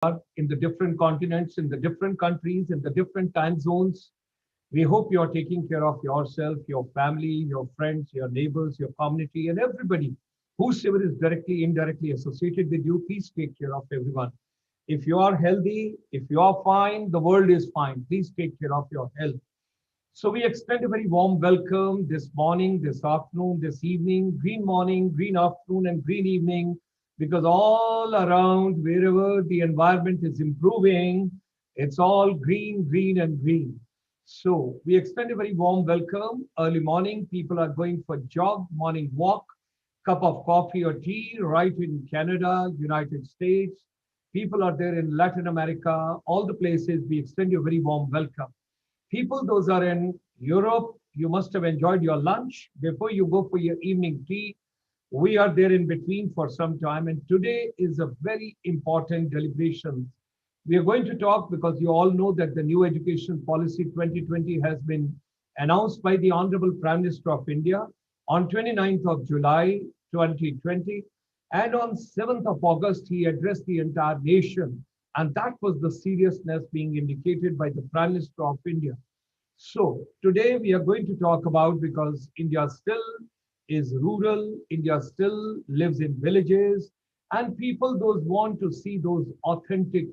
are in the different continents, in the different countries, in the different time zones. We hope you are taking care of yourself, your family, your friends, your neighbors, your community, and everybody whosoever is directly, indirectly associated with you. Please take care of everyone. If you are healthy, if you are fine, the world is fine. Please take care of your health. So we extend a very warm welcome this morning, this afternoon, this evening, green morning, green afternoon, and green evening, because all around, wherever the environment is improving, it's all green, green, and green. So we extend a very warm welcome. Early morning, people are going for jog, morning walk, cup of coffee or tea, right in Canada, United States. People are there in Latin America, all the places. We extend you a very warm welcome. People, those are in Europe, you must have enjoyed your lunch before you go for your evening tea. We are there in between for some time, and today is a very important deliberation. We are going to talk because you all know that the new education policy 2020 has been announced by the Honorable Prime Minister of India on 29th of July 2020, and on 7th of August he addressed the entire nation, and that was the seriousness being indicated by the Prime Minister of India. So today we are going to talk about, because India still is rural, India still lives in villages, and people those want to see those authentic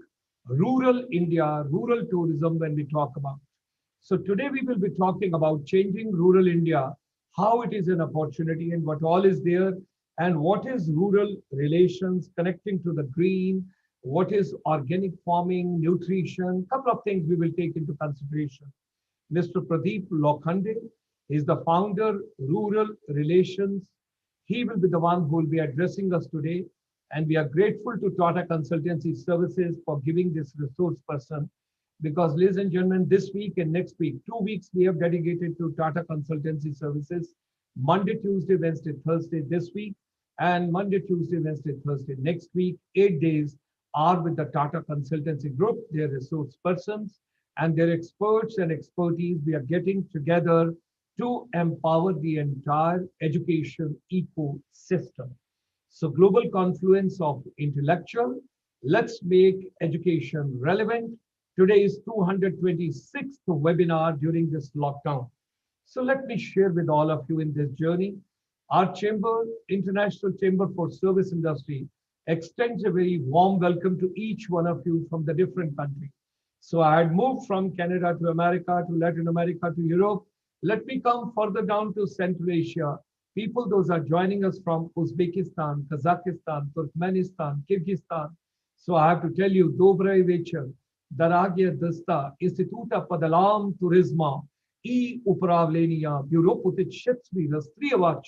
rural India, rural tourism when we talk about. So today we will be talking about changing rural India, how it is an opportunity and what all is there, and what is rural relations connecting to the green, what is organic farming, nutrition, couple of things we will take into consideration. Mr. Pradeep Lokhande is the founder, Rural Relations. He will be the one who will be addressing us today. And we are grateful to Tata Consultancy Services for giving this resource person. Because, ladies and gentlemen, this week and next week, 2 weeks we have dedicated to Tata Consultancy Services. Monday, Tuesday, Wednesday, Thursday this week. And Monday, Tuesday, Wednesday, Thursday next week. 8 days are with the Tata Consultancy Group, their resource persons, and their experts and expertise. We are getting together to empower the entire education ecosystem. So global confluence of intellectual, let's make education relevant. Today is 226th webinar during this lockdown. So let me share with all of you in this journey. Our chamber, International Chamber for Service Industry, extends a very warm welcome to each one of you from the different countries. So I had moved from Canada to America, to Latin America, to Europe. Let me come further down to Central Asia. People, those are joining us from Uzbekistan, Kazakhstan, Turkmenistan, Kyrgyzstan. So I have to tell you, Dobre Večer, Daragie Dasta, Instituta Padalam Turizma, I Upravlenia, Bureau Putitshetsvi, Rastriyavach.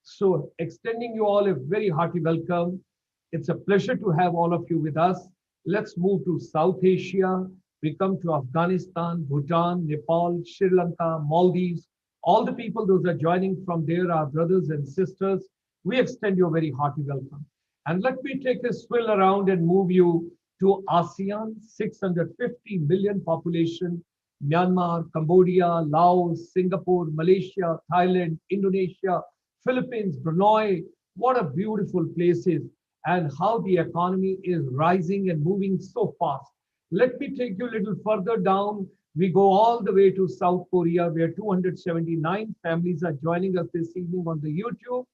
So extending you all a very hearty welcome. It's a pleasure to have all of you with us. Let's move to South Asia. We come to Afghanistan, Bhutan, Nepal, Sri Lanka, Maldives. All the people, those are joining from there, our brothers and sisters. We extend you a very hearty welcome. And let me take a swill around and move you to ASEAN, 650 million population, Myanmar, Cambodia, Laos, Singapore, Malaysia, Thailand, Indonesia, Philippines, Brunei. What a beautiful places, and how the economy is rising and moving so fast. Let me take you a little further down. We go all the way to South Korea, where 279 families are joining us this evening on the YouTube.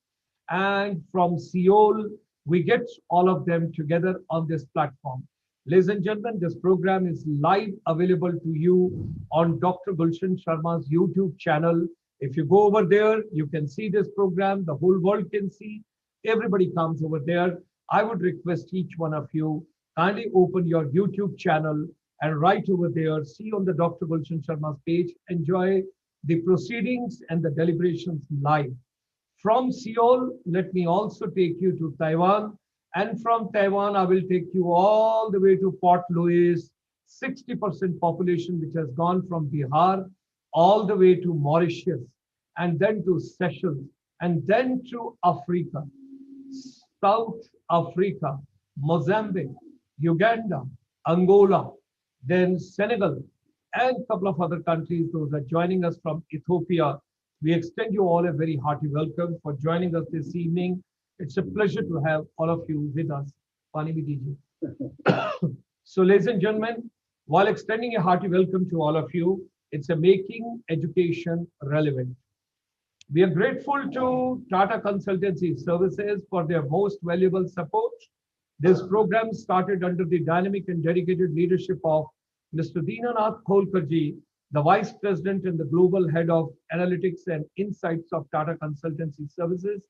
And from Seoul, we get all of them together on this platform. Ladies and gentlemen, this program is live available to you on Dr. Gulshan Sharma's YouTube channel. If you go over there, you can see this program. The whole world can see. Everybody comes over there. I would request each one of you, kindly open your YouTube channel and right over there, see on the Dr. Gulshan Sharma's page, enjoy the proceedings and the deliberations live. From Seoul, let me also take you to Taiwan. And from Taiwan, I will take you all the way to Port Louis, 60% population, which has gone from Bihar all the way to Mauritius, and then to Seychelles, and then to Africa, South Africa, Mozambique, Uganda, Angola, then Senegal, and a couple of other countries. Those are joining us from Ethiopia. We extend you all a very hearty welcome for joining us this evening. It's a pleasure to have all of you with us. Pani Vidiji. So, ladies and gentlemen, while extending a hearty welcome to all of you, it's a making education relevant. We are grateful to Tata Consultancy Services for their most valuable support. This program started under the dynamic and dedicated leadership of Mr. Dinanath Kholkarji, the Vice President and the Global Head of Analytics and Insights of Tata Consultancy Services,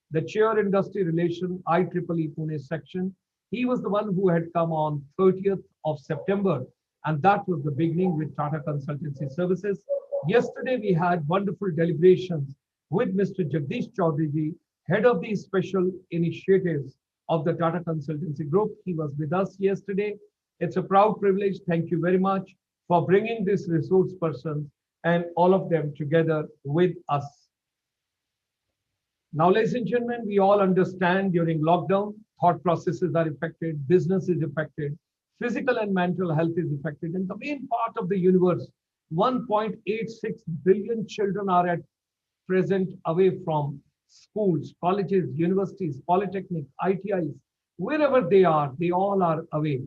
the Chair Industry Relation IEEE Pune section. He was the one who had come on 30th of September, and that was the beginning with Tata Consultancy Services. Yesterday, we had wonderful deliberations with Mr. Jagdish Chaudhary, head of the special initiatives of the Tata Consultancy Group. He was with us yesterday. It's a proud privilege. Thank you very much for bringing this resource persons and all of them together with us. Now, ladies and gentlemen, we all understand during lockdown, thought processes are affected, business is affected, physical and mental health is affected, and the main part of the universe, 1.86 billion children are at present away from schools, colleges, universities, polytechnics, ITIs, wherever they all are away.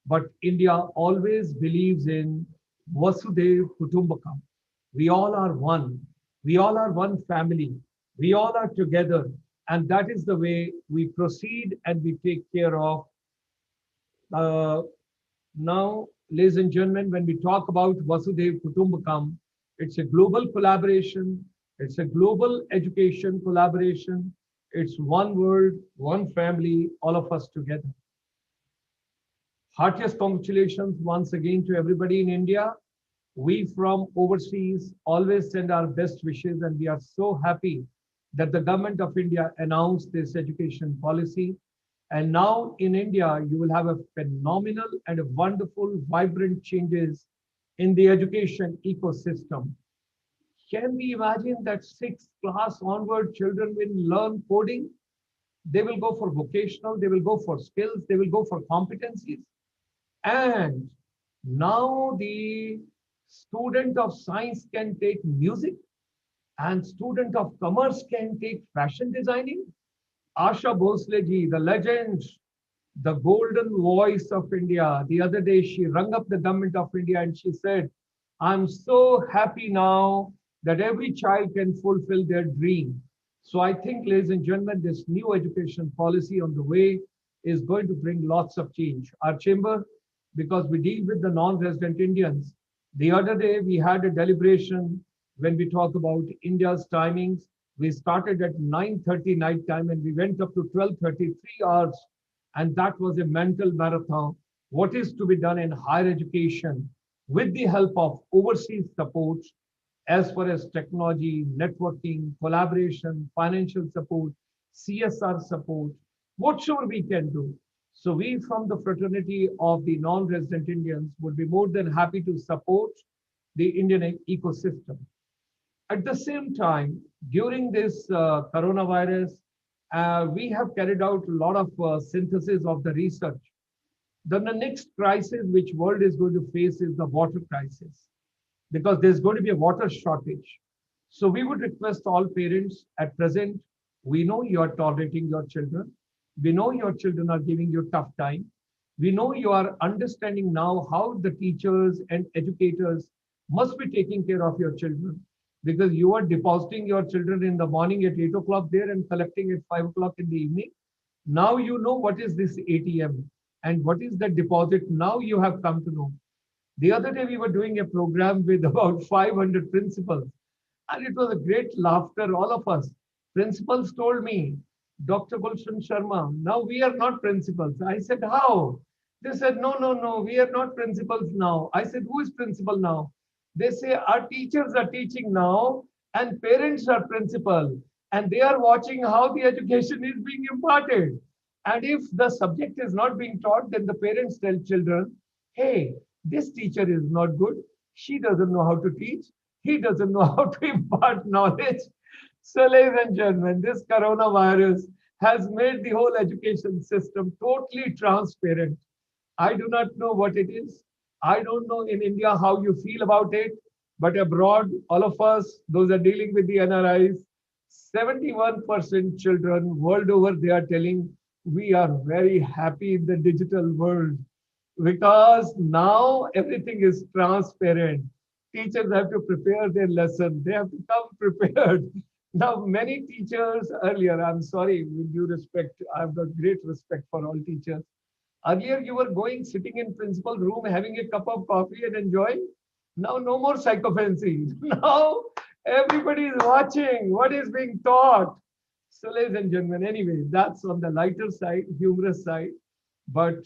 But India always believes in Vasudhaiv Kutumbakam. We all are one. We all are one family. We all are together. And that is the way we proceed and we take care of. Now, ladies and gentlemen, when we talk about Vasudhaiv Kutumbakam, it's a global collaboration. It's a global education collaboration. It's one world, one family, all of us together. Heartiest congratulations once again to everybody in India. We from overseas always send our best wishes, and we are so happy that the government of India announced this education policy. And now in India, you will have a phenomenal and a wonderful, vibrant changes in the education ecosystem. Can we imagine that 6th class onward children will learn coding? They will go for vocational, they will go for skills, they will go for competencies. And now the student of science can take music and student of commerce can take fashion designing. Asha Bhosle ji, the legend, the golden voice of India. The other day, she rung up the government of India and she said, I'm so happy now that every child can fulfill their dream. So I think, ladies and gentlemen, this new education policy on the way is going to bring lots of change. Our chamber, because we deal with the non-resident Indians, the other day we had a deliberation when we talk about India's timings. We started at 9:30 night time and we went up to 12:30, 3 hours. And that was a mental marathon. What is to be done in higher education with the help of overseas support, as far as technology, networking, collaboration, financial support, CSR support, whatever we can do. So we from the fraternity of the non-resident Indians would be more than happy to support the Indian ecosystem. At the same time, during this coronavirus, we have carried out a lot of synthesis of the research. Then the next crisis which world is going to face is the water crisis, because there's going to be a water shortage. So we would request all parents at present, we know you are tolerating your children. We know your children are giving you tough time. We know you are understanding now how the teachers and educators must be taking care of your children, because you are depositing your children in the morning at 8 o'clock there and collecting at 5 o'clock in the evening. Now you know what is this ATM and what is the deposit. Now you have come to know. The other day we were doing a program with about 500 principals, and it was a great laughter, all of us. Principals told me, Dr. Gulshan Sharma, now we are not principals. I said, how? They said, no, we are not principals now. I said, who is principal now? They say, our teachers are teaching now and parents are principal, and they are watching how the education is being imparted. And if the subject is not being taught, then the parents tell children, hey, this teacher is not good. She doesn't know how to teach. He doesn't know how to impart knowledge. So, ladies and gentlemen, this coronavirus has made the whole education system totally transparent. I do not know what it is. I don't know in India how you feel about it, but abroad, all of us, those are dealing with the NRIs, 71% children world over, they are telling, we are very happy in the digital world. because now everything is transparent. Teachers have to prepare their lesson. They have to come prepared. Now, many teachers earlier, I'm sorry, with due respect, I've got great respect for all teachers. Earlier, you were going, sitting in principal room, having a cup of coffee and enjoying. Now, no more psychophancy. Now, everybody is watching what is being taught. So, ladies and gentlemen, anyway, that's on the lighter side, humorous side. But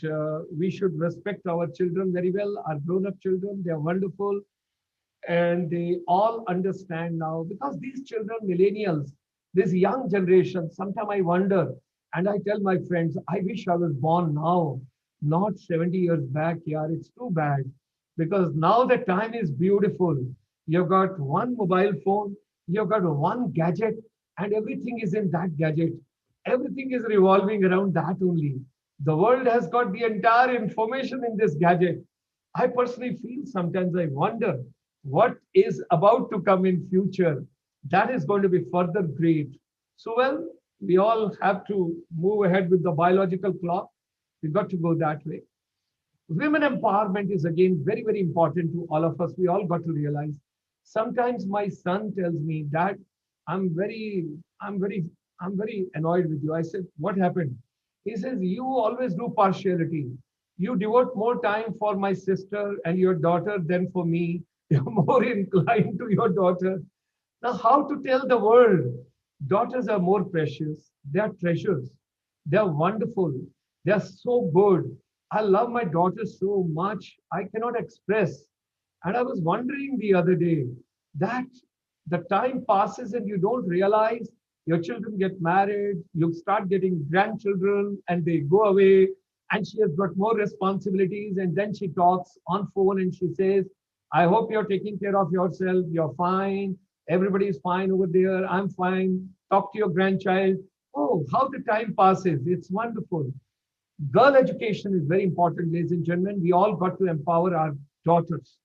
we should respect our children very well, our grown-up children. They are wonderful and they all understand now because these children, millennials, this young generation, sometimes I wonder and I tell my friends, I wish I was born now, not 70 years back. Yeah, it's too bad because now the time is beautiful. You've got one mobile phone, you've got one gadget, and everything is in that gadget. Everything is revolving around that only. The world has got the entire information in this gadget. I personally feel sometimes I wonder what is about to come in future. That is going to be further great. So, well, we all have to move ahead with the biological clock. We've got to go that way. Women empowerment is again very, very important to all of us. We all got to realize. Sometimes my son tells me, Dad, I'm very, I'm very, I'm very annoyed with you. I said, what happened? He says, you always do partiality. You devote more time for my sister and your daughter than for me. You're more inclined to your daughter. Now, how to tell the world? Daughters are more precious. They are treasures. They are wonderful. They are so good. I love my daughter so much. I cannot express. And I was wondering the other day that the time passes and you don't realize your children get married, you start getting grandchildren and they go away and she has got more responsibilities and then she talks on phone and she says, I hope you're taking care of yourself, you're fine, everybody is fine over there, I'm fine, talk to your grandchild. Oh, how the time passes, it's wonderful. Girl education is very important, ladies and gentlemen. We all got to empower our daughters,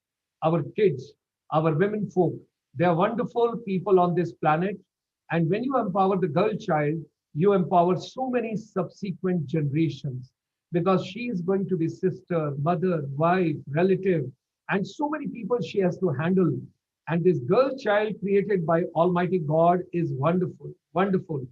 our kids, our women folk. They are wonderful people on this planet. And when you empower the girl child, you empower so many subsequent generations because she is going to be sister, mother, wife, relative, and so many people she has to handle. And this girl child created by Almighty God is wonderful, wonderful.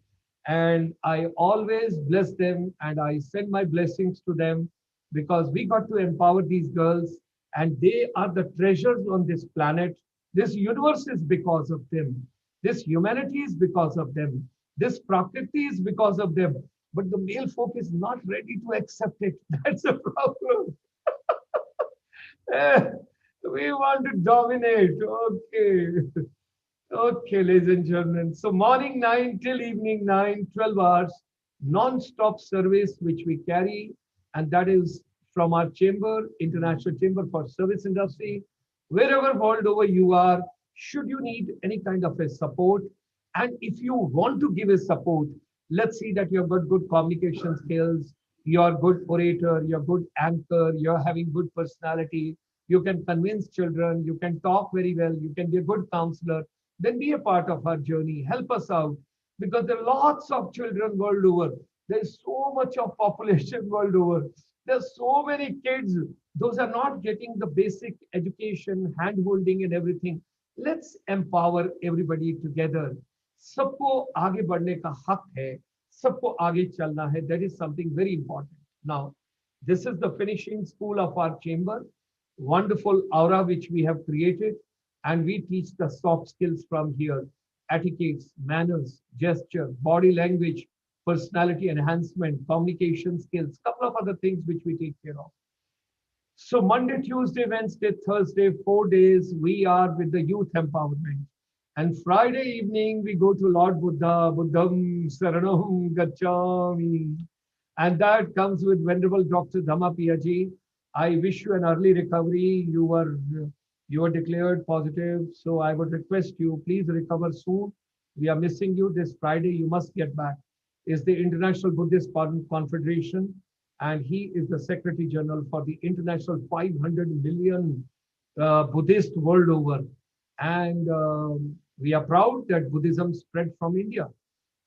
And I always bless them and I send my blessings to them because we got to empower these girls and they are the treasures on this planet. This universe is because of them. This humanity is because of them. This Prakriti is because of them. But the male folk is not ready to accept it. That's a problem. We want to dominate. Okay. Okay, ladies and gentlemen. So morning 9 till evening 9, 12 hours, non-stop service which we carry. And that is from our chamber, International Chamber for Service Industry. Wherever world over you are, should you need any kind of a support, and if you want to give a support, let's see that you've got good communication skills, you're good orator, you're good anchor, you're having good personality, you can convince children, you can talk very well, you can be a good counselor, then be a part of our journey. Help us out because there are lots of children world over. There's so much of population world over. There's so many kids. Those are not getting the basic education, hand holding and everything. Let's empower everybody together. सबको आगे बढ़ने का हक है, सबको आगे चलना है. That is something very important. Now, this is the finishing school of our chamber. Wonderful aura which we have created, and we teach the soft skills from here: etiquettes, manners, gesture, body language, personality enhancement, communication skills, couple of other things which we take care of. So Monday, Tuesday, Wednesday, Thursday, 4 days, we are with the youth empowerment. And Friday evening, we go to Lord Buddha, Buddham Saranam Gacchami. And that comes with Venerable Dr. Dhammapiyaji. I wish you an early recovery. You were declared positive. So I would request you, please recover soon. We are missing you this Friday. You must get back. It's the International Buddhist Confederation. And he is the Secretary General for the international 500 million Buddhist world over. And we are proud that Buddhism spread from India.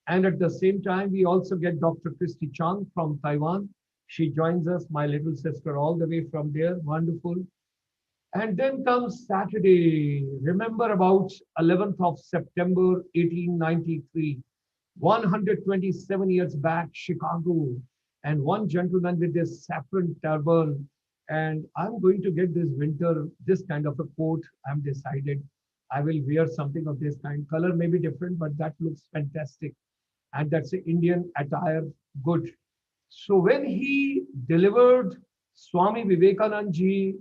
And at the same time, we also get Dr. Christy Chang from Taiwan. She joins us, my little sister, all the way from there. Wonderful. And then comes Saturday. Remember about 11th of September, 1893. 127 years back, Chicago. And one gentleman with this saffron turban. And I'm going to get this winter, this kind of a coat. I'm decided I will wear something of this kind. Color may be different, but that looks fantastic. And that's the Indian attire. Good. So when he delivered Swami Vivekanand ji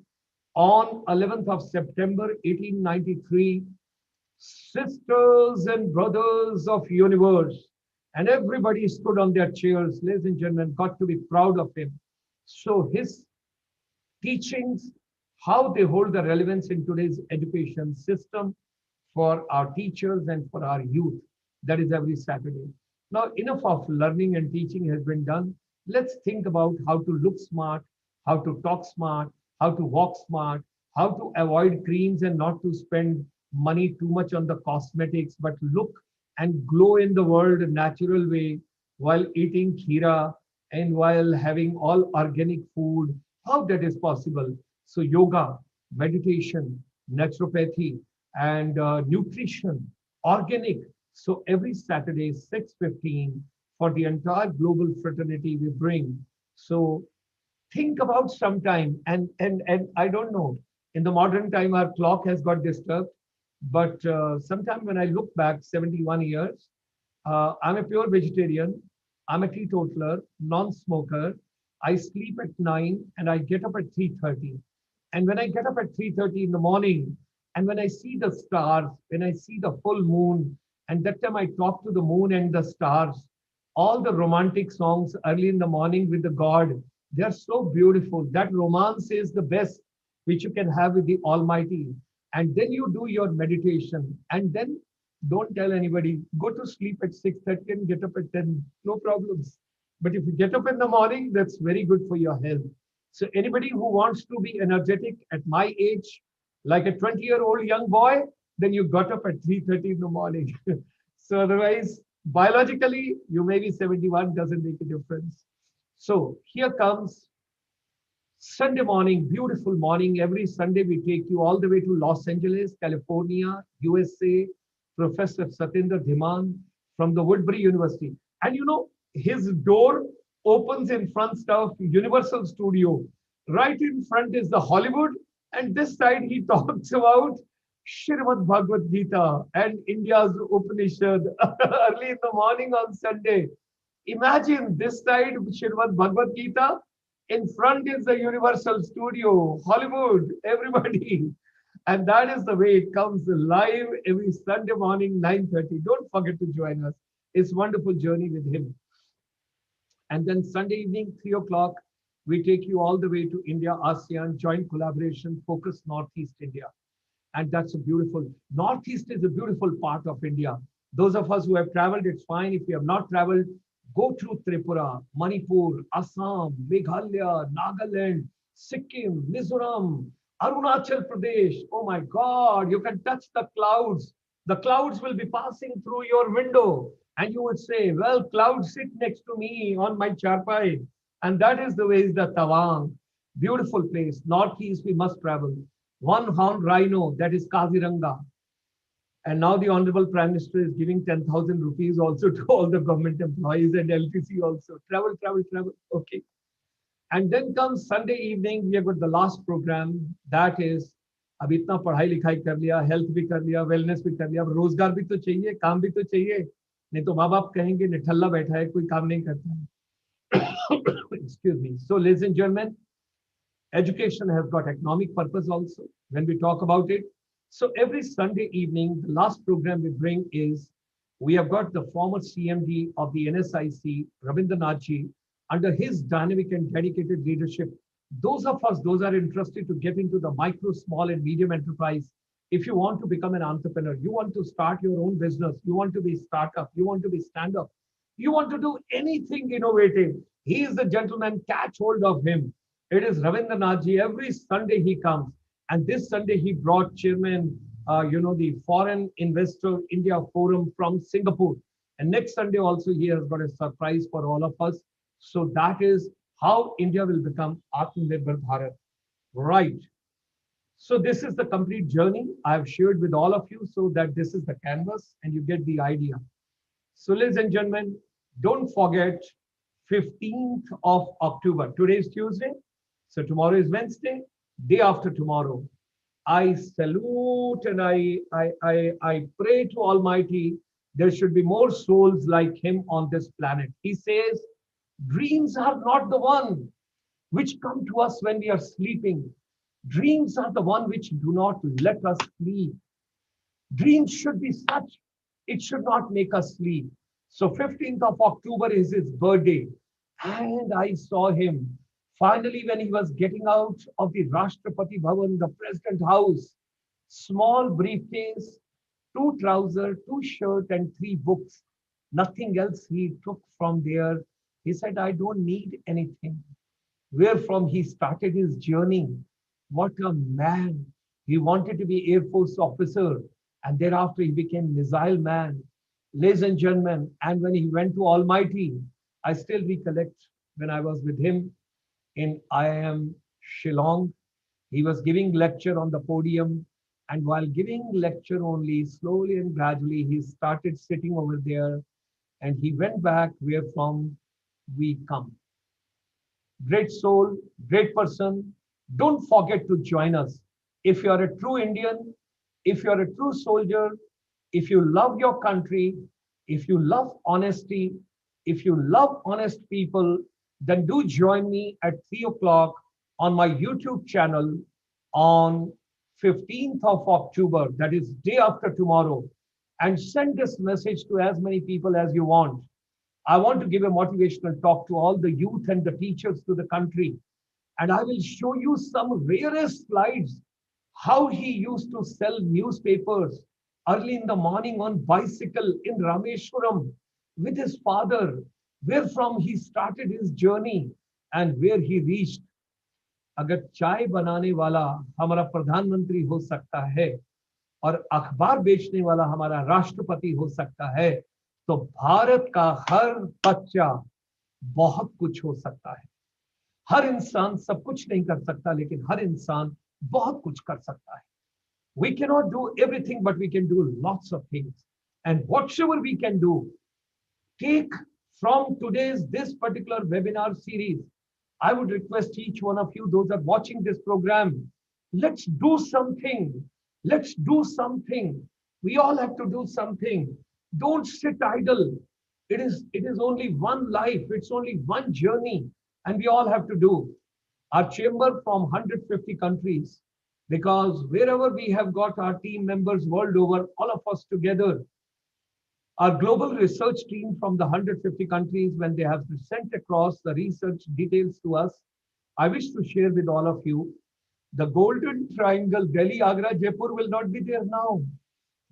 on 11th of September 1893, sisters and brothers of universe, and everybody stood on their chairs, ladies and gentlemen, got to be proud of him. So his teachings, how they hold the relevance in today's education system for our teachers and for our youth. That is every Saturday. Now, enough of learning and teaching has been done. Let's think about how to look smart, how to talk smart, how to walk smart, how to avoid creams and not to spend money too much on the cosmetics, but look and glow in the world a natural way while eating kheera and while having all organic food, how that is possible. So yoga, meditation, naturopathy, and nutrition, organic. So every Saturday, 6:15, for the entire global fraternity we bring. So think about some time, and I don't know, in the modern time, our clock has got disturbed. But sometime when I look back 71 years, I'm a pure vegetarian. I'm a teetotaler, non-smoker. I sleep at 9 and I get up at 3:30. And when I get up at 3:30 in the morning, and when I see the stars, when I see the full moon, and that time I talk to the moon and the stars, all the romantic songs early in the morning with the God, they are so beautiful. That romance is the best which you can have with the Almighty. And then you do your meditation, and then don't tell anybody, go to sleep at 6:30 and get up at 10, no problems. But if you get up in the morning, that's very good for your health. So anybody who wants to be energetic at my age, like a 20-year-old young boy, then you got up at 3:30 in the morning. So otherwise, biologically, you may be 71, doesn't make a difference. So here comes Sunday morning, beautiful morning. Every Sunday, we take you all the way to Los Angeles, California, USA. Professor Satinder Dhiman from the Woodbury University. And you know, his door opens in front of Universal Studio. Right in front is the Hollywood. And this side, he talks about Srimad Bhagavad Gita and India's Upanishad early in the morning on Sunday. Imagine this side, Srimad Bhagavad Gita. In front is the Universal Studio, Hollywood, everybody. And that is the way it comes live every Sunday morning, 9:30. Don't forget to join us. It's a wonderful journey with him. And then Sunday evening, 3 o'clock, we take you all the way to India, ASEAN, joint collaboration, focus Northeast India. And that's a beautiful, Northeast is a beautiful part of India. Those of us who have traveled, it's fine. If you have not traveled, go through Tripura, Manipur, Assam, Meghalaya, Nagaland, Sikkim, Mizoram, Arunachal Pradesh. Oh my God, you can touch the clouds. The clouds will be passing through your window. And you would say, well, clouds sit next to me on my charpai. And that is the way is the Tawang. Beautiful place. Northeast, we must travel. One horned rhino, that is Kaziranga. And now the Honorable Prime Minister is giving 10,000 rupees also to all the government employees and LTC also. Travel, travel, travel. Okay. And then comes Sunday evening, we have got the last program. That is, अब इतना पढ़ाई लिखाई कर लिया, health भी कर लिया, wellness भी कर लिया, अब रोजगार भी तो चाहिए, काम भी तो चाहिए, नहीं तो माँ बाप कहेंगे निठल्ला बैठा है, कोई काम नहीं करता है. Excuse me. So, ladies and gentlemen, education has got economic purpose also when we talk about it. So every Sunday evening, the last program we bring is, we have got the former CMD of the NSIC, Rabindranath ji, under his dynamic and dedicated leadership. Those of us, those are interested to get into the micro, small and medium enterprise. If you want to become an entrepreneur, you want to start your own business, you want to be startup, you want to be stand-up, you want to do anything innovative, he is the gentleman, catch hold of him. It is Rabindranath ji. Every Sunday he comes. And this Sunday he brought chairman, the Foreign Investor India Forum from Singapore. And next Sunday also he has got a surprise for all of us. So that is how India will become Atmanirbhar Bharat. Right. So this is the complete journey I have shared with all of you so that this is the canvas and you get the idea. So ladies and gentlemen, don't forget 15th of October. Today is Tuesday. So tomorrow is Wednesday. Day after tomorrow. I salute and I pray to Almighty there should be more souls like him on this planet. He says, dreams are not the one which come to us when we are sleeping. Dreams are the one which do not let us sleep. Dreams should be such, it should not make us sleep. So 15th of October is his birthday. And I saw him finally when he was getting out of the Rashtrapati Bhavan, the President House. Small briefcase, two trousers, two shirts, and three books. Nothing else he took from there. He said, I don't need anything. Where from he started his journey. What a man. He wanted to be Air Force officer and thereafter he became missile man. Ladies and gentlemen, and when he went to Almighty, I still recollect when I was with him in IIM Shillong. He was giving lecture on the podium and while giving lecture only, slowly and gradually, he started sitting over there and he went back where from we come. Great soul, great person. Don't forget to join us. If you are a true Indian, if you are a true soldier, if you love your country, if you love honesty, if you love honest people, then do join me at 3 o'clock on my YouTube channel on 15th of October, that is day after tomorrow, and send this message to as many people as you want. I want to give a motivational talk to all the youth and the teachers to the country. And I will show you some rarest slides, how he used to sell newspapers early in the morning on bicycle in Rameshwaram with his father, where from he started his journey and where he reached. अगर चाय बनाने वाला हमारा प्रधानमंत्री हो सकता है और अखबार बेचने वाला हमारा राष्ट्रपति हो सकता है तो भारत का हर बच्चा बहुत कुछ हो सकता है हर इंसान सब कुछ नहीं कर सकता लेकिन हर इंसान बहुत कुछ कर सकता है we cannot do everything but we can do lots of things and whatever we can do take from today's this particular webinar series. I would request each one of you, those that are watching this program, let's do something. Let's do something. We all have to do something. Don't sit idle. It is only one life. It's only one journey. And we all have to do. Our chamber from 150 countries, because wherever we have got our team members world over, all of us together, our global research team from the 150 countries, when they have sent across the research details to us, I wish to share with all of you, the golden triangle, Delhi, Agra, Jaipur will not be there now.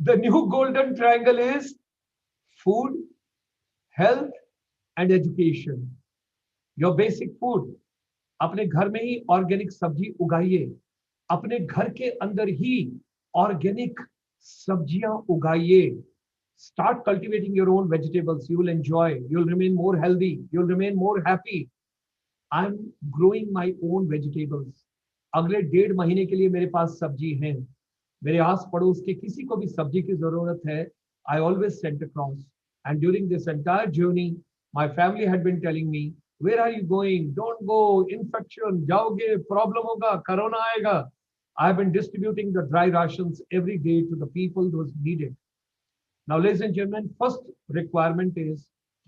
The new golden triangle is food, health, and education. Your basic food. अपने घर में ही organic सब्जी उगाइए अपने घर के अंदर ही organic सब्जियां उगाइए start cultivating your own vegetables you will enjoy you'll remain more healthy you'll remain more happy I'm growing my own vegetables अगले 1.5 महीने के लिए मेरे पास सब्जी है मेरे आस पड़ोस के किसी को भी सब्जी की जरूरत है I always sent across and during this entire journey my family had been telling me where are you going don't go infection जाओगे problem होगा corona आएगा I have been distributing the dry rations every day to the people those needed. Now, ladies and gentlemen, first requirement is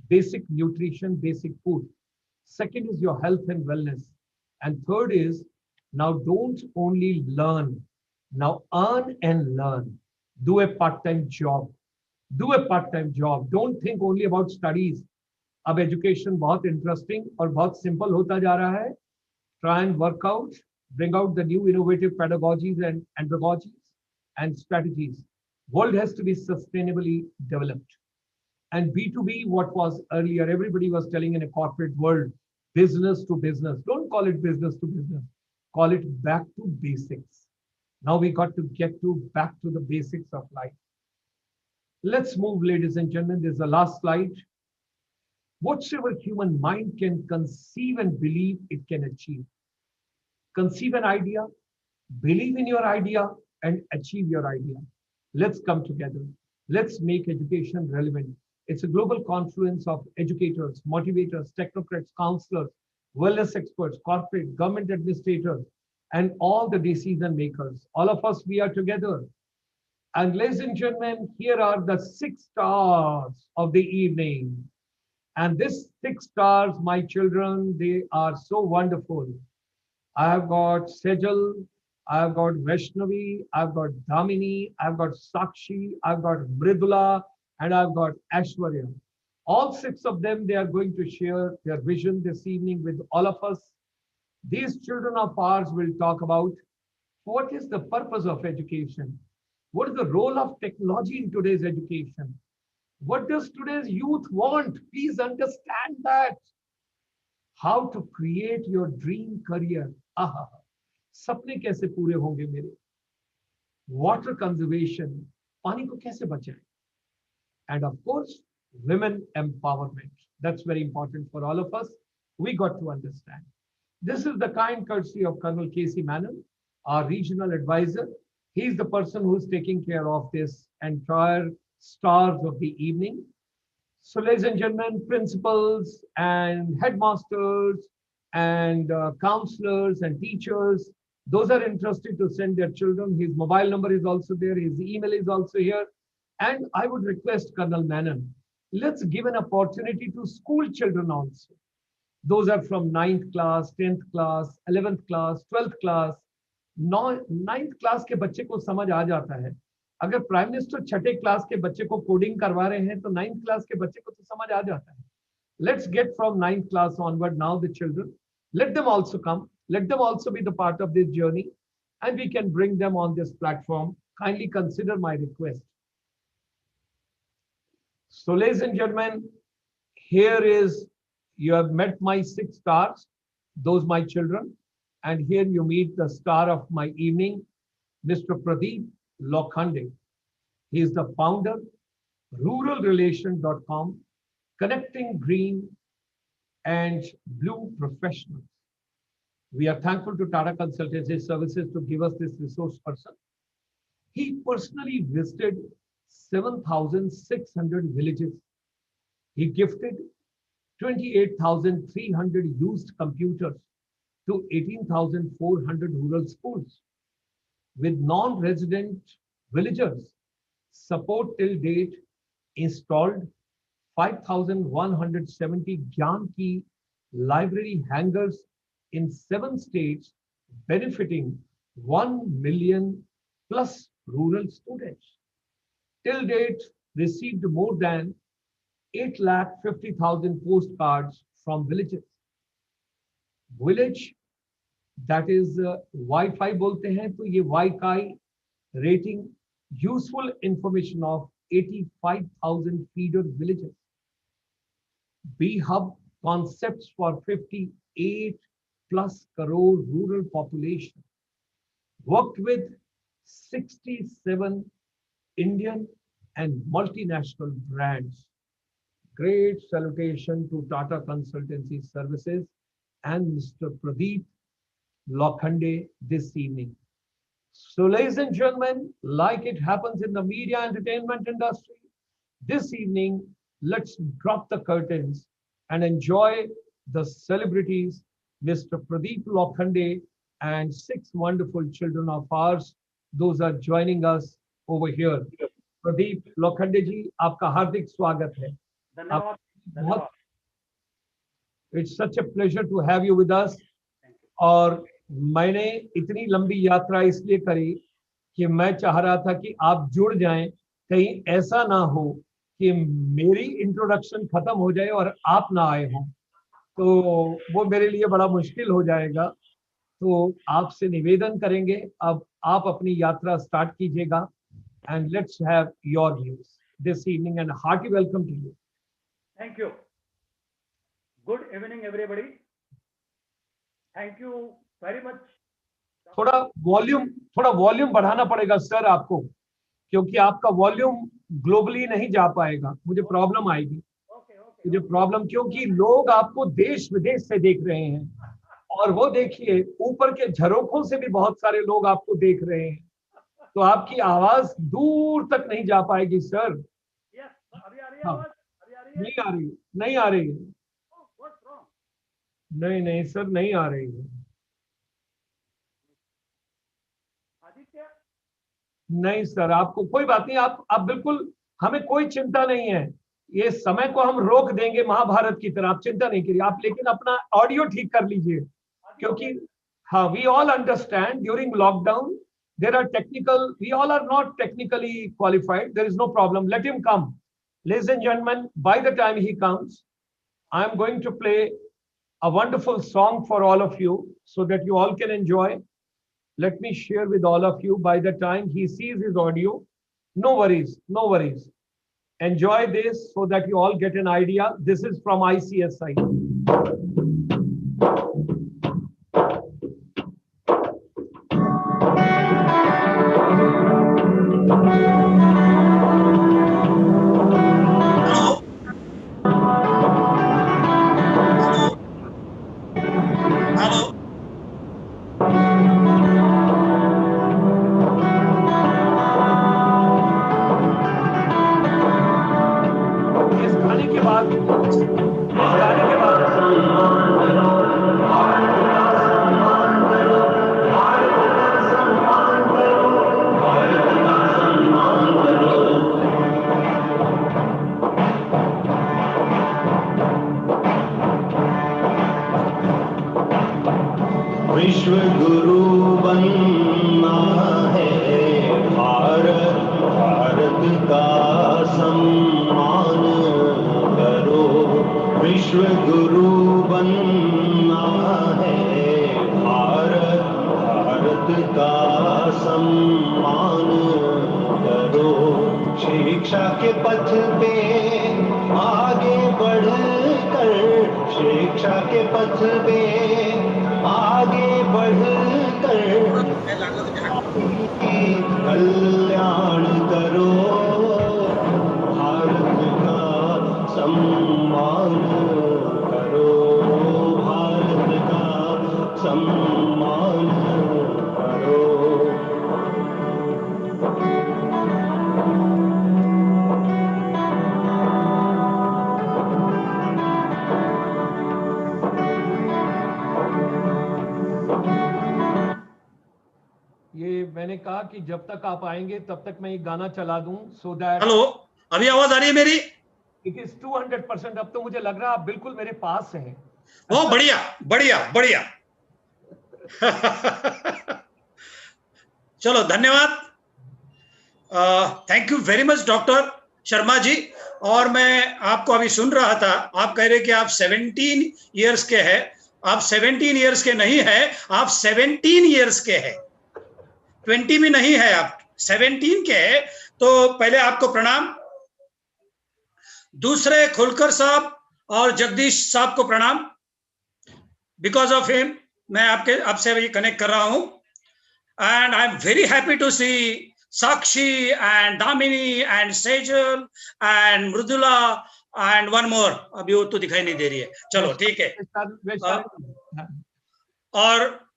basic nutrition, basic food. Second is your health and wellness. And third is, now don't only learn, now earn and learn. Do a part-time job. Do a part-time job. Don't think only about studies. अब education बहुत interesting और बहुत simple होता जा रहा है. Try and work out, bring out the new innovative pedagogies and andragogies and strategies. World has to be sustainably developed. And B2B, what was earlier, everybody was telling in a corporate world, business to business. Don't call it business to business. Call it back to basics. Now we got to get to back to the basics of life. Let's move, ladies and gentlemen. This is the last slide. Whatsoever human mind can conceive and believe, it can achieve. Conceive an idea, believe in your idea, and achieve your idea. Let's come together. Let's make education relevant. It's a global confluence of educators, motivators, technocrats, counselors, wellness experts, corporate, government administrators, and all the decision makers. All of us, we are together. And ladies and gentlemen, here are the 6 stars of the evening. And this 6 stars, my children, they are so wonderful. I have got Sejal, I've got Vaishnavi, I've got Damini, I've got Sakshi, I've got Mridula, and I've got Ashwarya. All 6 of them, they are going to share their vision this evening with all of us. These children of ours will talk about what is the purpose of education? What is the role of technology in today's education? What does today's youth want? Please understand that. How to create your dream career. आहा, सपने कैसे पूरे होंगे मेरे? Water conservation, पानी को कैसे बचाएं? And of course, women empowerment. That's very important for all of us. We got to understand. This is the kind courtesy of Colonel Casey Mannon, our regional advisor. He's the person who's taking care of this entire stars of the evening. So, ladies and gentlemen, principals and headmasters and counselors and teachers, those are interested to send their children. His mobile number is also there. His email is also here. And I would request Colonel Mannon, let's give an opportunity to school children also. Those are from 9th class, 10th class, 11th class, 12th class. 9th class के बच्चे को समझ आ जाता है. अगर prime minister छठे class के बच्चे को कोडिंग करवा रहे हैं तो 9th क्लास के बच्चे को तो समझ आ जाता है. Let's get from 9th class onward now the children. Let them also come. Let them also be the part of this journey, and we can bring them on this platform. Kindly consider my request. So, ladies and gentlemen, here is, you have met my 6 stars, those my children, and here you meet the star of my evening, Mr. Pradeep Lokhande. He is the founder, ruralrelation.com, connecting green and blue professionals. We are thankful to Tata Consultancy Services to give us this resource person. He personally visited 7,600 villages. He gifted 28,300 used computers to 18,400 rural schools. With non-resident villagers, support till date installed 5,170 Gyan-key library hangars in 7 states, benefiting 1 million plus rural students. Till date, received more than 8,50,000 postcards from villages. Village, that is Wi-Fi बोलते हैं, तो ये Wi-Fi rating useful information of 85,000 feeder villages. bHub concepts for 58 plus crore rural population. Worked with 67 Indian and multinational brands. Great salutation to Tata Consultancy Services and Mr. Pradeep Lokhande this evening. So, ladies and gentlemen, like it happens in the media entertainment industry, this evening, let's drop the curtains and enjoy the celebrities, Mr. Pradeep Lokhande and 6 wonderful children of ours. Those are joining us over here. Pradeep Lokhande ji, आपका हार्दिक स्वागत है. धन्यवाद. It's such a pleasure to have you with us. और मैंने इतनी लंबी यात्रा इसलिए करी कि मैं चाह रहा था कि आप जुड़ जाएं. कहीं ऐसा ना हो कि मेरी इंट्रोडक्शन खत्म हो जाए और आप ना आए हों, तो वो मेरे लिए बड़ा मुश्किल हो जाएगा. तो आपसे निवेदन करेंगे, अब आप अपनी यात्रा स्टार्ट कीजिएगा. And let's have your views this evening, and hearty welcome to you. Thank you. Good evening, everybody. Thank you very much. थोड़ा वॉल्यूम बढ़ाना पड़ेगा सर आपको, क्योंकि आपका वॉल्यूम ग्लोबली नहीं जा पाएगा, मुझे प्रॉब्लम आएगी. Okay. मुझे प्रॉब्लम, क्योंकि लोग आपको देश विदेश से देख रहे हैं, और वो देखिए ऊपर के झरोखों से भी बहुत सारे लोग आपको देख रहे हैं, तो आपकी आवाज दूर तक नहीं जा पाएगी सर। अभी आ रही है हाँ, आवाज? अभी आ रही है? नहीं आ रही, नहीं आ रही है। What's wrong? नहीं नहीं सर, नहीं आ रही है। आदित्य, नहीं सर, आपको कोई बात नहीं, आप बिल्कुल, हमें कोई चिंता नहीं है, ये समय को हम रोक देंगे महाभारत की तरह, आप चिंता नहीं करिए आप, लेकिन अपना ऑडियो ठीक कर लीजिए, क्योंकि हाँ, we all understand during lockdown there are technical, we all are not technically qualified, there is no problem, let him come. Ladies and gentlemen, by the time he comes, I am going to play a wonderful song for all of you so that you all can enjoy. Let me share with all of you. By the time he sees his audio, no worries, no worries. Enjoy this so that you all get an idea. This is from ICSI. विश्व गुरु बनना है भारत, भारत का सम्मान करो। विश्व गुरु बनना है भारत, भारत का सम्मान करो। शिक्षा के पथ पे आगे बढ़कर, शिक्षा के पथ पे आगे बढ़कर कल्याण करो। भारत का सम्मान करो, भारत का सम्मान करो। ये मैंने कहा कि जब तक आप आएंगे तब तक मैं ये गाना चला दूं, सो दैट। हेलो, अभी आवाज आ रही है मेरी? It is 200%। अब तो मुझे लग रहा है आप बिल्कुल मेरे पास हैं। ओ बढ़िया बढ़िया बढ़िया। चलो धन्यवाद, thank you very much doctor Sharma ji. और मैं आपको अभी सुन रहा था, आप कह रहे कि आप 17 इयर्स के हैं। आप 17 इयर्स के नहीं है, आप 17 इयर्स के हैं, 20 भी नहीं है, आप 17 के हैं। तो पहले आपको प्रणाम। दूसरे खोलकर साहब और जगदीश साहब को प्रणाम। बिकॉज ऑफ हिम मैं आपसे अभी कनेक्ट कर रहा हूं। And I am very happy to see Sakshi and Damini and Sejal and Mridula and one more. अभी वो तो दिखाई नहीं दे रही है, चलो ठीक है। और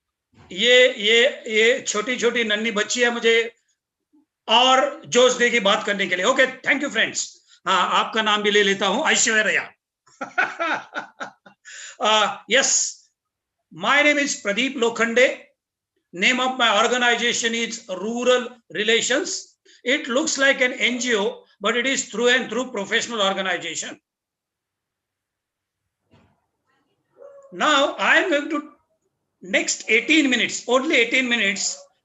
ये छोटी छोटी नन्ही बच्ची है, मुझे और जोश देगी बात करने के लिए। Okay, thank you friends. हाँ, आपका नाम भी ले लेता हूं, Aishwarya. Yes, my name is Pradeep Lokhande. Name of my organization is Rural Relations. It looks like an NGO, but it is through and through professional organization. Now I am going to, next 18 minutes, only 18 minutes,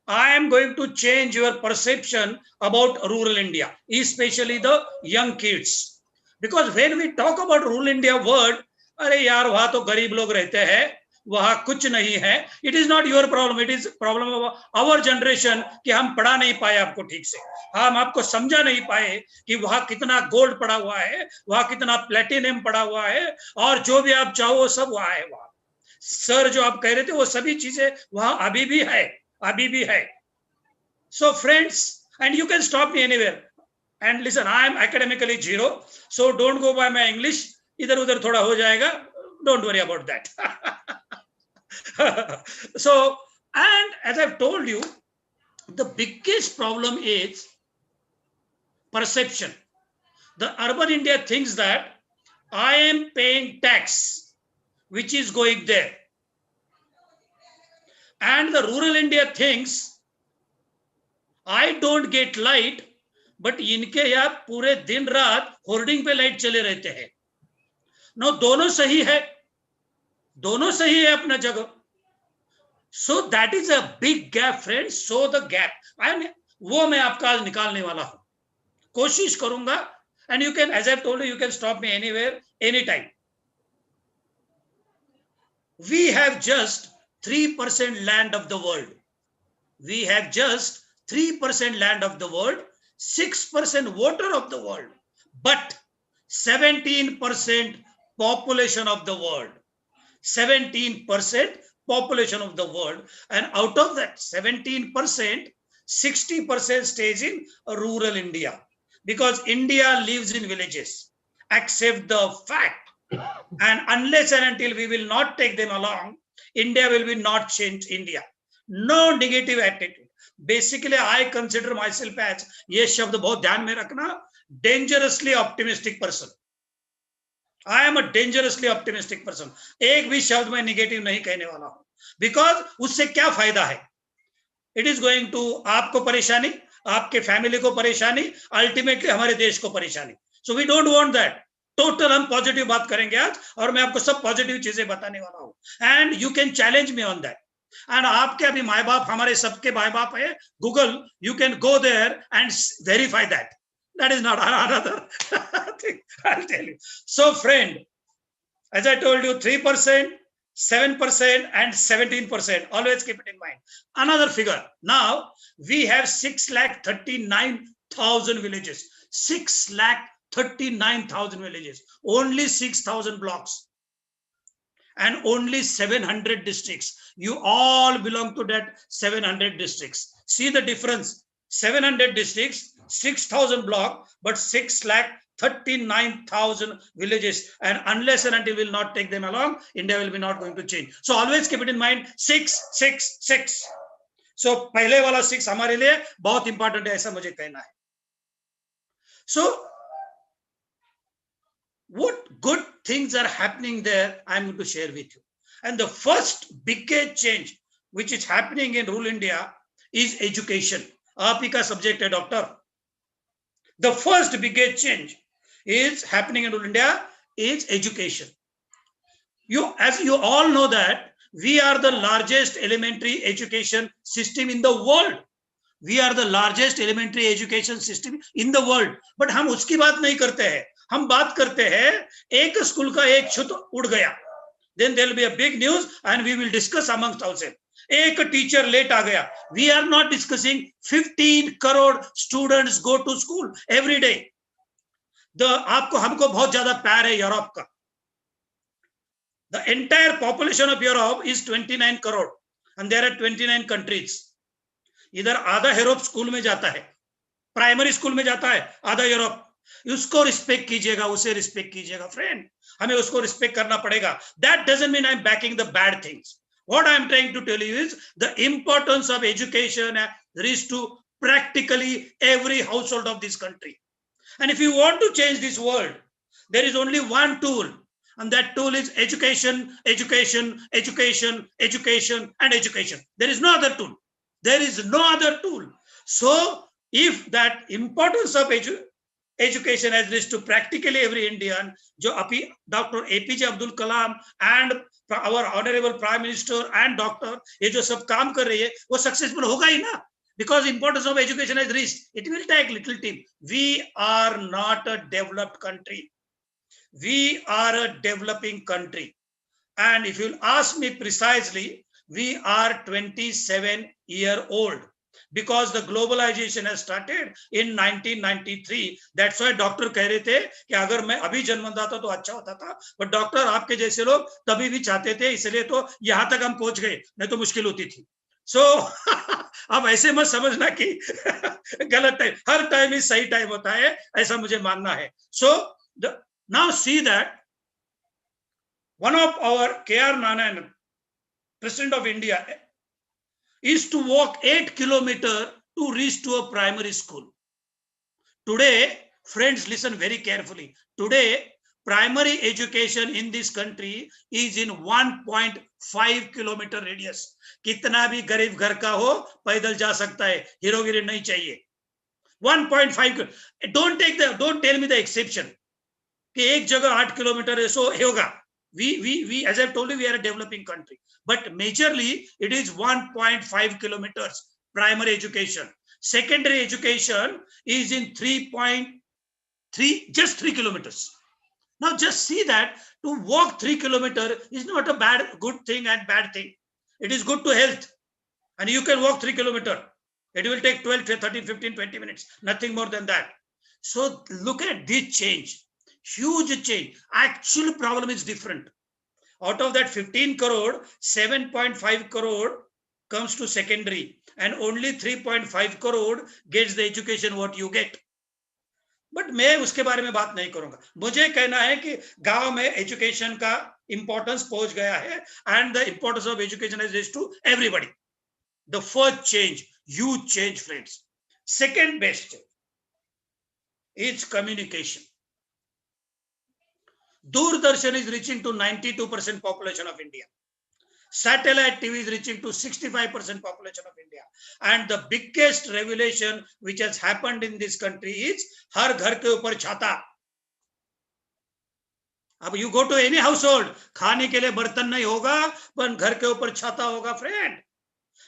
I am going to change your perception about rural India, especially the young kids. Because when we talk about rural India word, अरे यार वहां तो गरीब लोग रहते हैं, वहां कुछ नहीं है। It is not your problem, it is problem of our generation कि हम पढ़ा नहीं पाए आपको ठीक से, हम आपको समझा नहीं पाए कि वहां कितना गोल्ड पड़ा हुआ है, वहां कितना प्लेटिनम पड़ा हुआ है, और जो भी आप चाहो वो सब वहां है। वहां सर जो आप कह रहे थे वो सभी चीजें वहां अभी भी है, अभी भी है। So friends, and you can stop me anywhere and listen, I am academically zero, so don't go by my English. इधर उधर थोड़ा हो जाएगा, don't worry about that. So, and as I've told you, the biggest problem is perception. The urban India thinks that I am paying tax, which is going there. And the rural India thinks I don't get light, but इनके यहाँ पूरे दिन रात hoarding पे light चले रहते हैं. No दोनों सही है, दोनों सही है अपना जगह. So that is a big gap friends. So the gap, वो मैं आपका आज निकालने वाला हूं, कोशिश करूंगा. And you can, as I told you, can stop me anywhere, any time. We have just 3% land of the world. We have just 3% land of the world, 6% water of the world, but 17% population of the world. 17% population of the world. And out of that 17%, 60% stays in rural India. Because India lives in villages. Accept the fact. And unless and until we will not take them along, India will be not change India. No negative attitude. Basically, I consider myself as, ये शब्द बहुत ध्यान में रखना, dangerously optimistic person. I am a dangerously optimistic person. एक भी शब्द में negative नहीं कहने वाला हूँ. Because उससे क्या फायदा है? It is going to आपको परेशानी, आपके फैमिली को परेशानी, ultimately हमारे देश को परेशानी. So we don't want that. Total हम पॉजिटिव बात करेंगे आज, और मैं आपको सब पॉजिटिव चीजें बताने वाला हूं. And you can challenge me on that. And आपके अभी माए बाप, हमारे सबके माए बाप है, Google, you can go there and verify that. That is not another thing, I will tell you. So friend, as I told you, 3%, 7% and 17%. Always keep it in mind. Another figure. Now we have 6,39,000 villages. 6,39,000 villages. Only 6,000 blocks. And only 700 districts. You all belong to that 700 districts. See the difference. 700 districts, 6,000 blocks, but 6,39,000 villages. And unless and until we will not take them along, India will be not going to change. So always keep it in mind. 6, 6, 6. So पहले वाला 6 हमारे लिए बहुत important है, ऐसा मुझे कहना है. So what good things are happening there, I'm going to share with you. And the first biggest change which is happening in rural India is education. आप ही का subject है doctor. The first biggest change is happening in rural India is education. As you all know that we are the largest elementary education system in the world. We are the largest elementary education system in the world. But हम उसकी बात नहीं करते हैं. हम बात करते हैं एक स्कूल का एक छुत उड़ गया. Then there will be a big news and we will discuss amongst ourselves. एक टीचर लेट आ गया. We are not discussing 15 crore students go to school every day. आपको हमको बहुत ज्यादा प्यार है यूरोप का. The entire population of Europe is 29 crore and there are 29 countries. इधर आधा यूरोप स्कूल में जाता है, प्राइमरी स्कूल में जाता है, आधा यूरोप. उसको रिस्पेक्ट कीजिएगा, उसे रिस्पेक्ट कीजिएगा फ्रेंड. हमें उसको रिस्पेक्ट करना पड़ेगा. That doesn't mean I'm backing the bad things. What I'm trying to tell you is the importance of education reaches to practically every household of this country. And if you want to change this world, there is only one tool, and that tool is education, education, education, education, and education. There is no other tool. There is no other tool. So if that importance of education has reached to practically every Indian, जो अभी Dr. APJ Abdul Kalam and our honorable Prime Minister and Doctor, ये जो सब काम कर रही है, वो successful होगा ही ना. Because importance of education has reached. It will take little time. We are not a developed country. We are a developing country. And if you'll ask me precisely, we are 27-year-old. Because the globalization has started in 1993. That's why doctor कह रहे थे कि अगर मैं अभी जन्म दाता तो अच्छा होता था. But डॉक्टर आपके जैसे लोग तभी भी चाहते थे, इसलिए तो यहाँ तक हम पहुंच गए, नहीं तो मुश्किल होती थी. So अब ऐसे मत समझना कि गलत टाइम, हर टाइम ही सही टाइम होता है, ऐसा मुझे मानना है. So now see that One of our K.R. Narayanan, President of India, is to walk 8 kilometers to reach to a primary school. Today, friends, listen very carefully. Today, primary education in this country is in 1.5 kilometer radius. कितना भी गरीब घर का हो पैदल जा सकता है, हीरोगिरी नहीं चाहिए. 1.5. Don't tell me the exception कि एक जगह 8 किलोमीटर है सो होगा. We as I've told you, we are a developing country, but majorly it is 1.5 kilometers primary education. Secondary education is in 3.3, just 3 kilometers. Now just see that to walk 3 kilometers is not a good thing and bad thing. It is good to health, and you can walk 3 kilometers. It will take 12, 13, 15, 20 minutes, nothing more than that. So look at this change, huge change. Actual problem is different. Out of that 15 crore, 7.5 crore comes to secondary, and only 3.5 crore gets the education what you get. But मैं उसके बारे में बात नहीं करूंगा. मुझे कहना है कि गांव में एजुकेशन का इंपॉर्टेंस पहुंच गया है, and the importance of education is reached to everybody. The first change, huge change, friends. Second best is communication. Doordarshan is reaching to 92% population of India. Satellite TV is reaching to 65% population of India. And the biggest revelation which has happened in this country is हर घर के ऊपर छाता. अब you go to any household, खाने के लिए बर्तन नहीं होगा, पर घर के ऊपर छाता होगा, friend.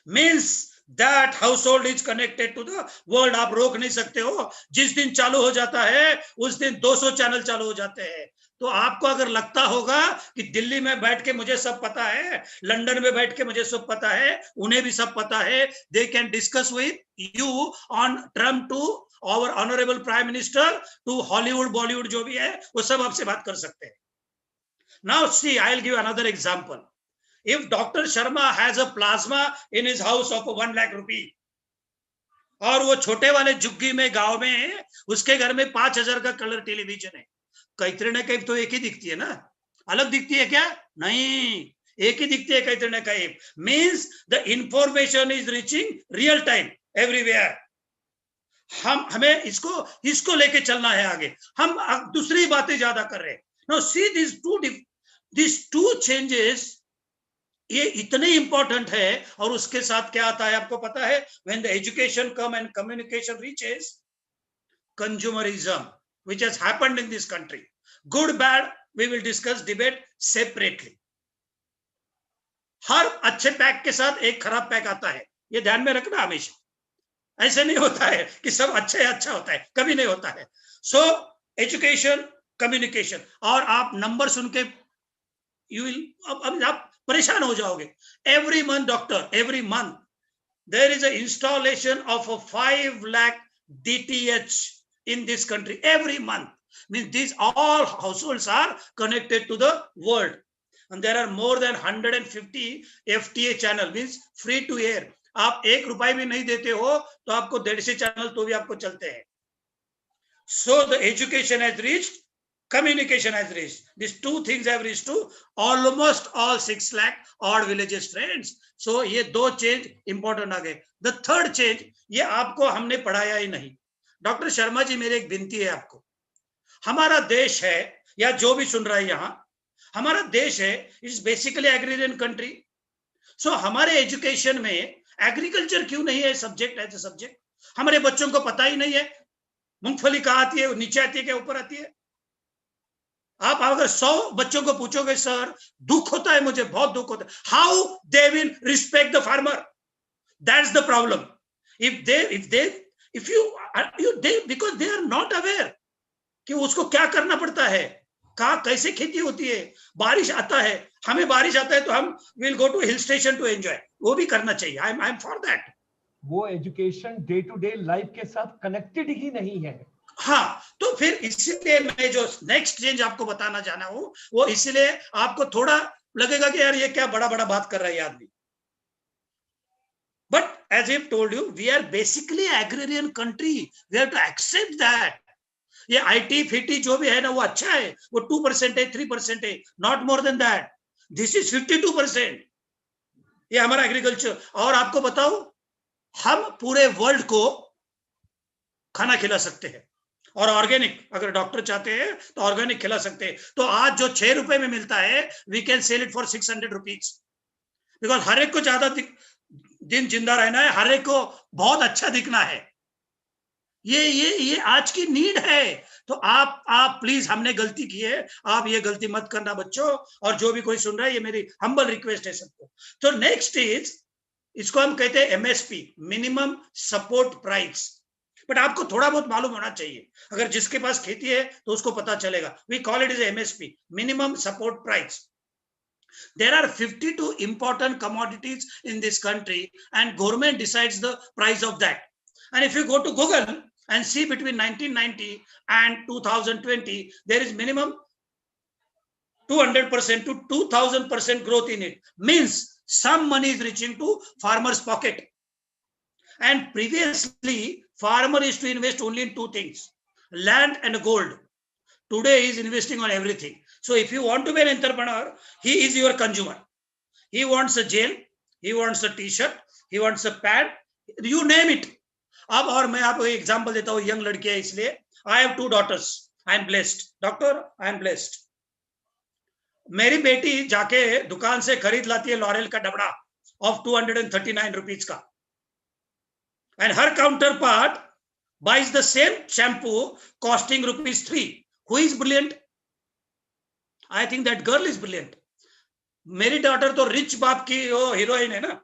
Means that household is connected to the world. आप रोक नहीं सकते हो. जिस दिन चालू हो जाता है उस दिन 200 चैनल चालू हो जाते हैं. तो आपको अगर लगता होगा कि दिल्ली में बैठ के मुझे सब पता है, लंदन में बैठ के मुझे सब पता है, उन्हें भी सब पता है, they can discuss with you on Trump to our honorable prime minister to Hollywood, Bollywood जो भी है वो सब आपसे बात कर सकते हैं. Now see, I'll give another example. If Dr. Sharma has a plasma in his house of 1 lakh rupee, और वो छोटे वाले झुग्गी में गांव में है, उसके घर में 5,000 का कलर टेलीविजन है, कैतरे कैप तो एक ही दिखती है ना, अलग दिखती है क्या? नहीं, एक ही दिखती है कैतरे कैप. Means the information is reaching real time everywhere. हमें इसको लेके चलना है आगे. हम दूसरी बातें ज्यादा कर रहे हैं. Now see this two changes, ये इतने इंपॉर्टेंट है. और उसके साथ क्या आता है आपको पता है? When the education come and communication reaches, consumerism which has happened in this country. Good, bad, we will discuss, debate separately. हर अच्छे पैक के साथ एक खराब पैक आता है, ये ध्यान में रखना हमेशा. ऐसे नहीं होता है कि सब अच्छा होता है, कभी नहीं होता है. So education, communication. और आप नंबर सुन के आप परेशान हो जाओगे. Every month, doctor, every month there is an installation of a 5 lakh DTH in this country every month. Means these all households are connected to the world, and there are more than 150 FTA channel, means free to air. आप 1 रुपए भी नहीं देते हो तो आपको 150 channel तो भी आपको चलते हैं. So the education has reached, communication has reached. These two things have reached to almost all 6 lakh odd villages, friends. So ये दो change important आ गए. The third change, ये आपको हमने पढ़ाया ही नहीं. डॉक्टर शर्मा जी, मेरी एक विनती है आपको. हमारा देश है, या जो भी सुन रहा है यहाँ, हमारा देश है, इट्स बेसिकली एग्रीरियन कंट्री. सो हमारे एजुकेशन में एग्रीकल्चर क्यों नहीं है सब्जेक्ट, एज ए सब्जेक्ट? हमारे बच्चों को पता ही नहीं है मूंगफली कहाँ आती है, नीचे आती है क्या ऊपर आती है? आप अगर 100 बच्चों को पूछोगे, सर दुख होता है, मुझे बहुत दुख होता है, how they will respect the farmer? That's the problem. because they are not aware कि उसको क्या करना पड़ता है, कहाँ कैसे खेती होती है. बारिश आता है, हमें बारिश आता है तो हम will go to hill station to enjoy. वो भी करना चाहिए. I am for that. वो education day to day life के साथ कनेक्टेड ही नहीं है. हाँ, तो फिर इसलिए मैं जो नेक्स्ट चेंज आपको बताना चाह रहा हूँ, वो इसलिए आपको थोड़ा लगेगा कि यार ये क्या बड़ा बड़ा बात कर रहा है ये आदमी. But as I've told you, we are basically agrarian country. We have to accept that. ये आईटी फीटी जो भी है ना वो अच्छा है, वो 2% है, 3% है, not more than that. This is 52%. ये हमारा एग्रीकल्चर. और आपको बताओ, हम पूरे वर्ल्ड को खाना खिला सकते हैं, और ऑर्गेनिक, अगर डॉक्टर चाहते हैं तो ऑर्गेनिक खिला सकते हैं. तो आज जो 6 रुपए में मिलता है, we can sell it for 600 rupees. Because हर एक को ज्यादा दिन जिंदा रहना है, हर एक को बहुत अच्छा दिखना है. ये आज की नीड है. तो आप प्लीज, हमने गलती की है, आप ये गलती मत करना बच्चों. और जो भी कोई सुन रहा है, ये मेरी हम्बल रिक्वेस्ट है सबको. तो नेक्स्ट इज, इसको हम कहते हैं MSP, minimum support price. But आपको थोड़ा बहुत मालूम होना चाहिए. अगर जिसके पास खेती है तो उसको पता चलेगा. We call it is MSP, minimum support price. There are 52 important commodities in this country, and government decides the price of that. And if you go to Google and see between 1990 and 2020, there is minimum 200% to 2000% growth in it. Means some money is reaching to farmers' pocket. And previously, farmer used to invest only in two things, land and gold. Today he is investing on everything. So if you want to be an entrepreneur, he is your consumer. He wants a jail, he wants a t-shirt, he wants a pad, you name it. अब और मैं आपको एक example देता हूँ, young लड़की है इसलिए. I have 2 daughters. I am blessed. Doctor, I am blessed. मेरी बेटी जाके दुकान से खरीद लाती है लॉरेल का डबड़ा of 239 rupees का. And her counterpart buys the same shampoo costing ₹3. Who is brilliant? I think that girl is brilliant. मेरी डॉटर तो रिच बाप की हीरोइन है ना.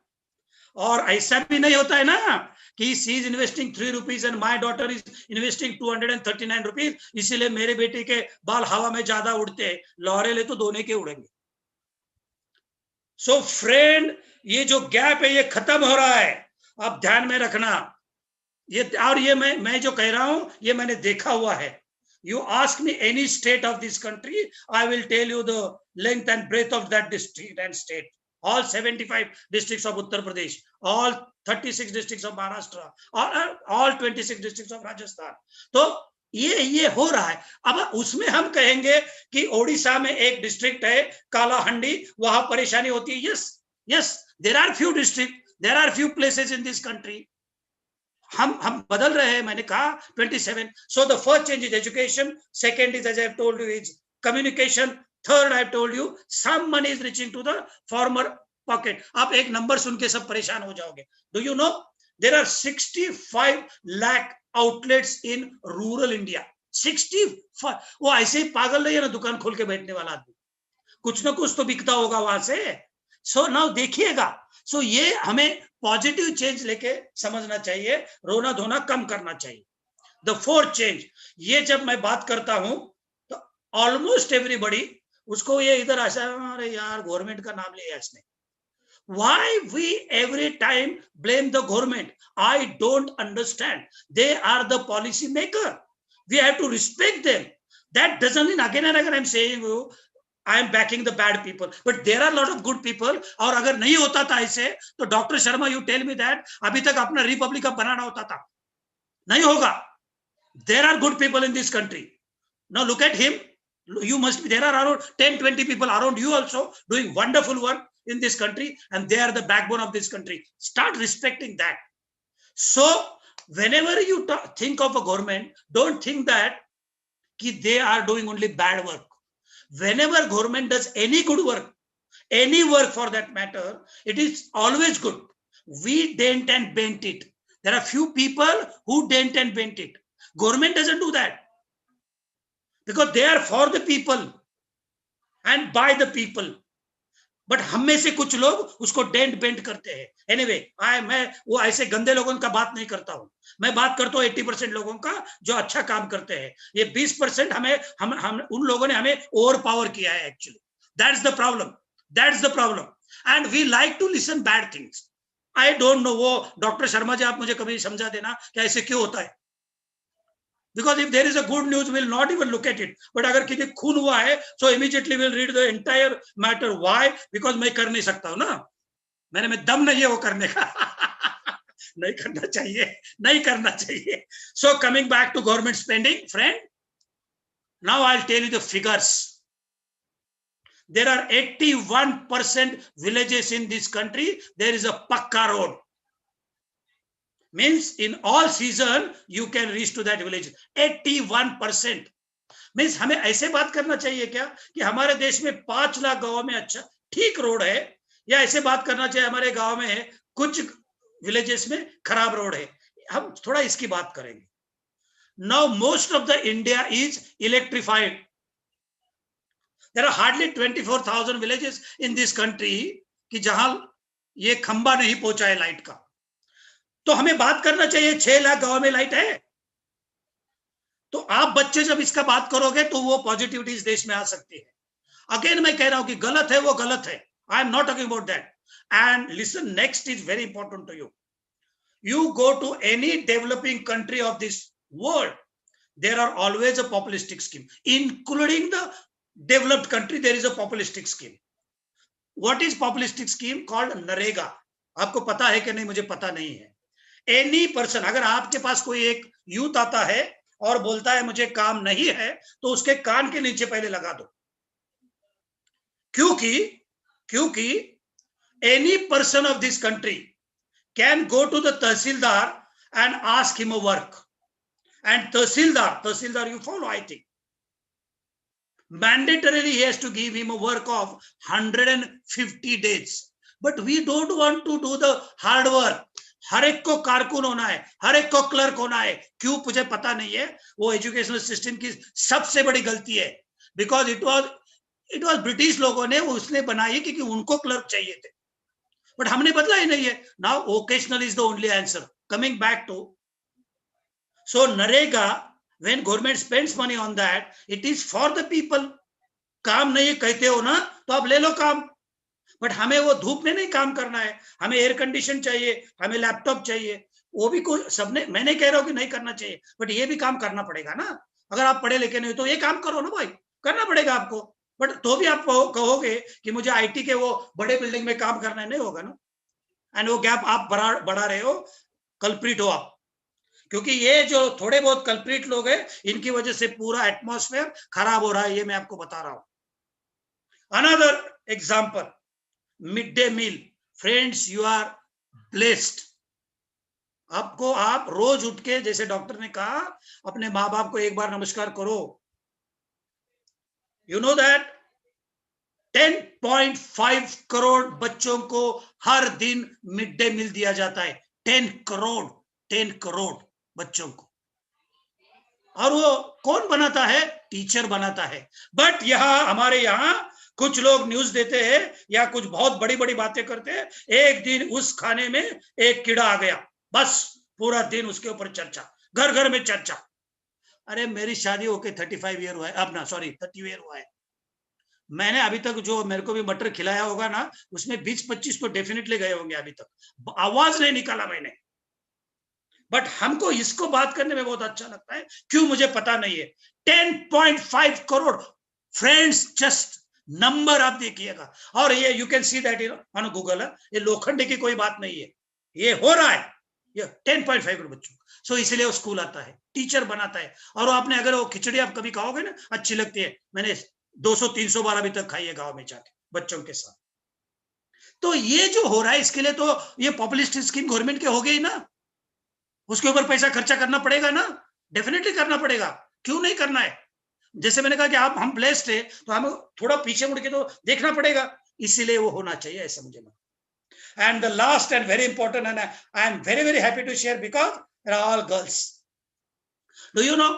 और ऐसा भी नहीं होता है ना कि she is investing 3 rupees and my daughter is investing 239 rupees, इसीलिए मेरे बेटे के बाल हवा में ज्यादा उड़ते हैं. लॉरेल है तो दोनों के उड़ेंगे. सो फ्रेंड, ये जो गैप है ये खत्म हो रहा है. आप ध्यान में रखना ये. और ये मैं जो कह रहा हूं ये मैंने देखा हुआ है. You ask me any state of this country, I will tell you the length and breadth of that district and state. All 75 districts of Uttar Pradesh, all 36 districts of Maharashtra, all 26 districts of Rajasthan. तो ये हो रहा है. अब उसमें हम कहेंगे कि ओडिशा में एक डिस्ट्रिक्ट है कालाहंडी, वहां परेशानी होती है. yes, there are few districts, there are few places in this country. हम बदल रहे हैं. मैंने कहा 27. So the first change is education. Second is, as I have told you, is communication. Third, I have told you, some money is reaching to the farmer pocket. आप एक number सुन के सब परेशान हो जाओगे. Do you know there are 65 lakh outlets in rural India? 65. वो ऐसे ही पागल नहीं है ना दुकान खोल के बैठने वाला आदमी. कुछ ना कुछ तो बिकता होगा वहां से. सो नाउ देखिएगा. सो ये हमें पॉजिटिव चेंज लेके समझना चाहिए, रोना धोना कम करना चाहिए. द फोर्थ चेंज, ये जब मैं बात करता हूं तो ऑलमोस्ट एवरीबडी उसको ये इधर ऐसा, अरे यार गवर्नमेंट का नाम लिया इसने. Why we every time blame the government? I don't understand. They are the policy maker. We have to respect them. That doesn't mean again and again I'm saying you, I am backing the bad people, but there are a lot of good people. और अगर नहीं होता था ऐसे तो doctor Sharma, you tell me that अभी तक अपना रिपब्लिक बनाना होता था. नहीं होगा. There are good people in this country. Now look at him. You must be, there are around 10-20 people around you also doing wonderful work in this country, and they are the backbone of this country. Start respecting that. So whenever you think of a government, don't think that they are doing only bad work. Whenever government does any good work, any work for that matter, it is always good. We dent and bent it. There are few people who dent and bent it. Government doesn't do that, because they are for the people and by the people. But हम में से कुछ लोग उसको dent bent करते हैं. Anyway, मैं वो ऐसे गंदे लोगों का बात नहीं करता हूं. मैं बात करता हूं 80% लोगों का जो अच्छा काम करते हैं. ये 20% हम उन लोगों ने हमें ओवर पावर किया है. Actually that's the problem. That's the problem. And we like to listen bad things. I don't know. वो डॉक्टर शर्मा जी, आप मुझे कभी समझा देना कि ऐसे क्यों होता है. Because if there is a good news, we'll not even look at it. But अगर किसी खून हुआ है, so immediately we'll read the entire matter. Why? Because मैं कर नहीं सकता हूँ ना. मैंने में दम नहीं है वो करने का. नहीं करना चाहिए, नहीं करना चाहिए. So coming back to government spending, friend, Now I'll tell you the figures. There are 81% villages in this country. There is a pakka road. Means in all season you can reach to that village. 81%. Means हमें ऐसे बात करना चाहिए क्या कि हमारे देश में 5 लाख गांव में अच्छा ठीक रोड है, या ऐसे बात करना चाहिए हमारे गांव में है कुछ विलेजेस में खराब रोड है? हम थोड़ा इसकी बात करेंगे. Now most of the India is electrified. There are hardly 24,000 villages in this country कि जहां ये खंबा नहीं पहुंचा है लाइट का. तो हमें बात करना चाहिए 6 लाख गांव में लाइट है. तो आप बच्चे जब इसका बात करोगे तो वो पॉजिटिविटी इस देश में आ सकती है. अगेन मैं कह रहा हूं कि गलत है वो गलत है. I am not talking about that. And listen, next is very important to you. You go to any developing country of this world, there are always a populistic scheme. Including the developed country, there is a populistic scheme. What is populistic scheme? Called NREGA. आपको पता है कि नहीं मुझे पता नहीं है. Any person, अगर आपके पास कोई एक यूथ आता है और बोलता है मुझे काम नहीं है, तो उसके कान के नीचे पहले लगा दो. क्योंकि any person of this country can go to the Tahsildar and ask him a work. And Tahsildar, you follow, I think. Mandatorily, he has to give him a work of 150 days. But we don't want to do the hard work. हर एक को कारकुन होना है, हर एक को clerk होना है. क्यों मुझे पता नहीं है. वो एजुकेशनल सिस्टम की सबसे बड़ी गलती है. बिकॉज इट वॉज ब्रिटिश लोगों ने उसने बनाई क्योंकि उनको क्लर्क चाहिए थे. बट हमने बदला ही नहीं है. Now vocational is the only answer. Coming back to, so NREGA, when government spends money on that, it is for the people. काम नहीं कहते हो ना, तो आप ले लो काम. बट हमें वो धूप में नहीं काम करना है. हमें एयर कंडीशन चाहिए, हमें लैपटॉप चाहिए. वो भी कोई सबने, मैं नहीं कह रहा हूं कि नहीं करना चाहिए, बट ये भी काम करना पड़ेगा ना. अगर आप पढ़े लिखे नहीं हो तो ये काम करो ना भाई, करना पड़ेगा आपको. बट तो भी आप कहोगे कि मुझे आईटी के वो बड़े बिल्डिंग में काम करना नहीं होगा ना. एंड वो गैप आप बढ़ा रहे हो, कल्प्रिट हो आप. क्योंकि ये जो थोड़े बहुत कल्प्रिट लोग हैं, इनकी वजह से पूरा एटमॉस्फेयर खराब हो रहा है. ये मैं आपको बता रहा हूं. Another example, mid day meal. Friends, you are blessed. आपको, आप रोज उठ के, जैसे डॉक्टर ने कहा, अपने माँ बाप को एक बार नमस्कार करो. You know that 10.5 करोड़ बच्चों को हर दिन मिड डे मील दिया जाता है. 10 करोड़ बच्चों को. और वो कौन बनाता है? टीचर बनाता है. बट हमारे यहाँ कुछ लोग न्यूज देते हैं या कुछ बहुत बड़ी बड़ी बातें करते हैं. एक दिन उस खाने में एक कीड़ा आ गया, बस पूरा दिन उसके ऊपर चर्चा, घर घर में चर्चा. अरे मेरी शादी होके 35 ईयर हुआ है, अब ना सॉरी 30 ईयर हुआ है. मैंने अभी तक जो मेरे को भी मटर खिलाया होगा ना, उसमें 20-25 तो डेफिनेटली गए होंगे. अभी तक आवाज नहीं निकाला मैंने. बट हमको इसको बात करने में बहुत अच्छा लगता है. क्यों? मुझे पता नहीं है. 10.5 करोड़. फ्रेंड्स, जस्ट नंबर आप देखिएगा. और ये you can see that on Google. ये लोखंडे की कोई बात नहीं है, ये हो रहा है. ये 10.5 करोड़ बच्चों. सो इसलिए वो स्कूल आता है, टीचर बनाता है. और आपने अगर वो खिचड़ी आप कभी खाओगे ना, अच्छी लगती है. मैंने 200-300 बार अभी तक खाई है गांव में जाके बच्चों के साथ. तो ये जो हो रहा है, इसके लिए तो ये पॉपुलिस्ट स्कीम गवर्नमेंट के हो गई ना. उसके ऊपर पैसा खर्चा करना पड़ेगा ना, डेफिनेटली करना पड़ेगा. क्यों नहीं करना है? जैसे मैंने कहा कि आप, हम ब्लेस्ड है, तो हमें थोड़ा पीछे मुड़ के तो देखना पड़ेगा. इसीलिए वो होना चाहिए, ऐसा मुझे लगता है. And the last and very important, and I am very very happy to share because they are all girls. Do you know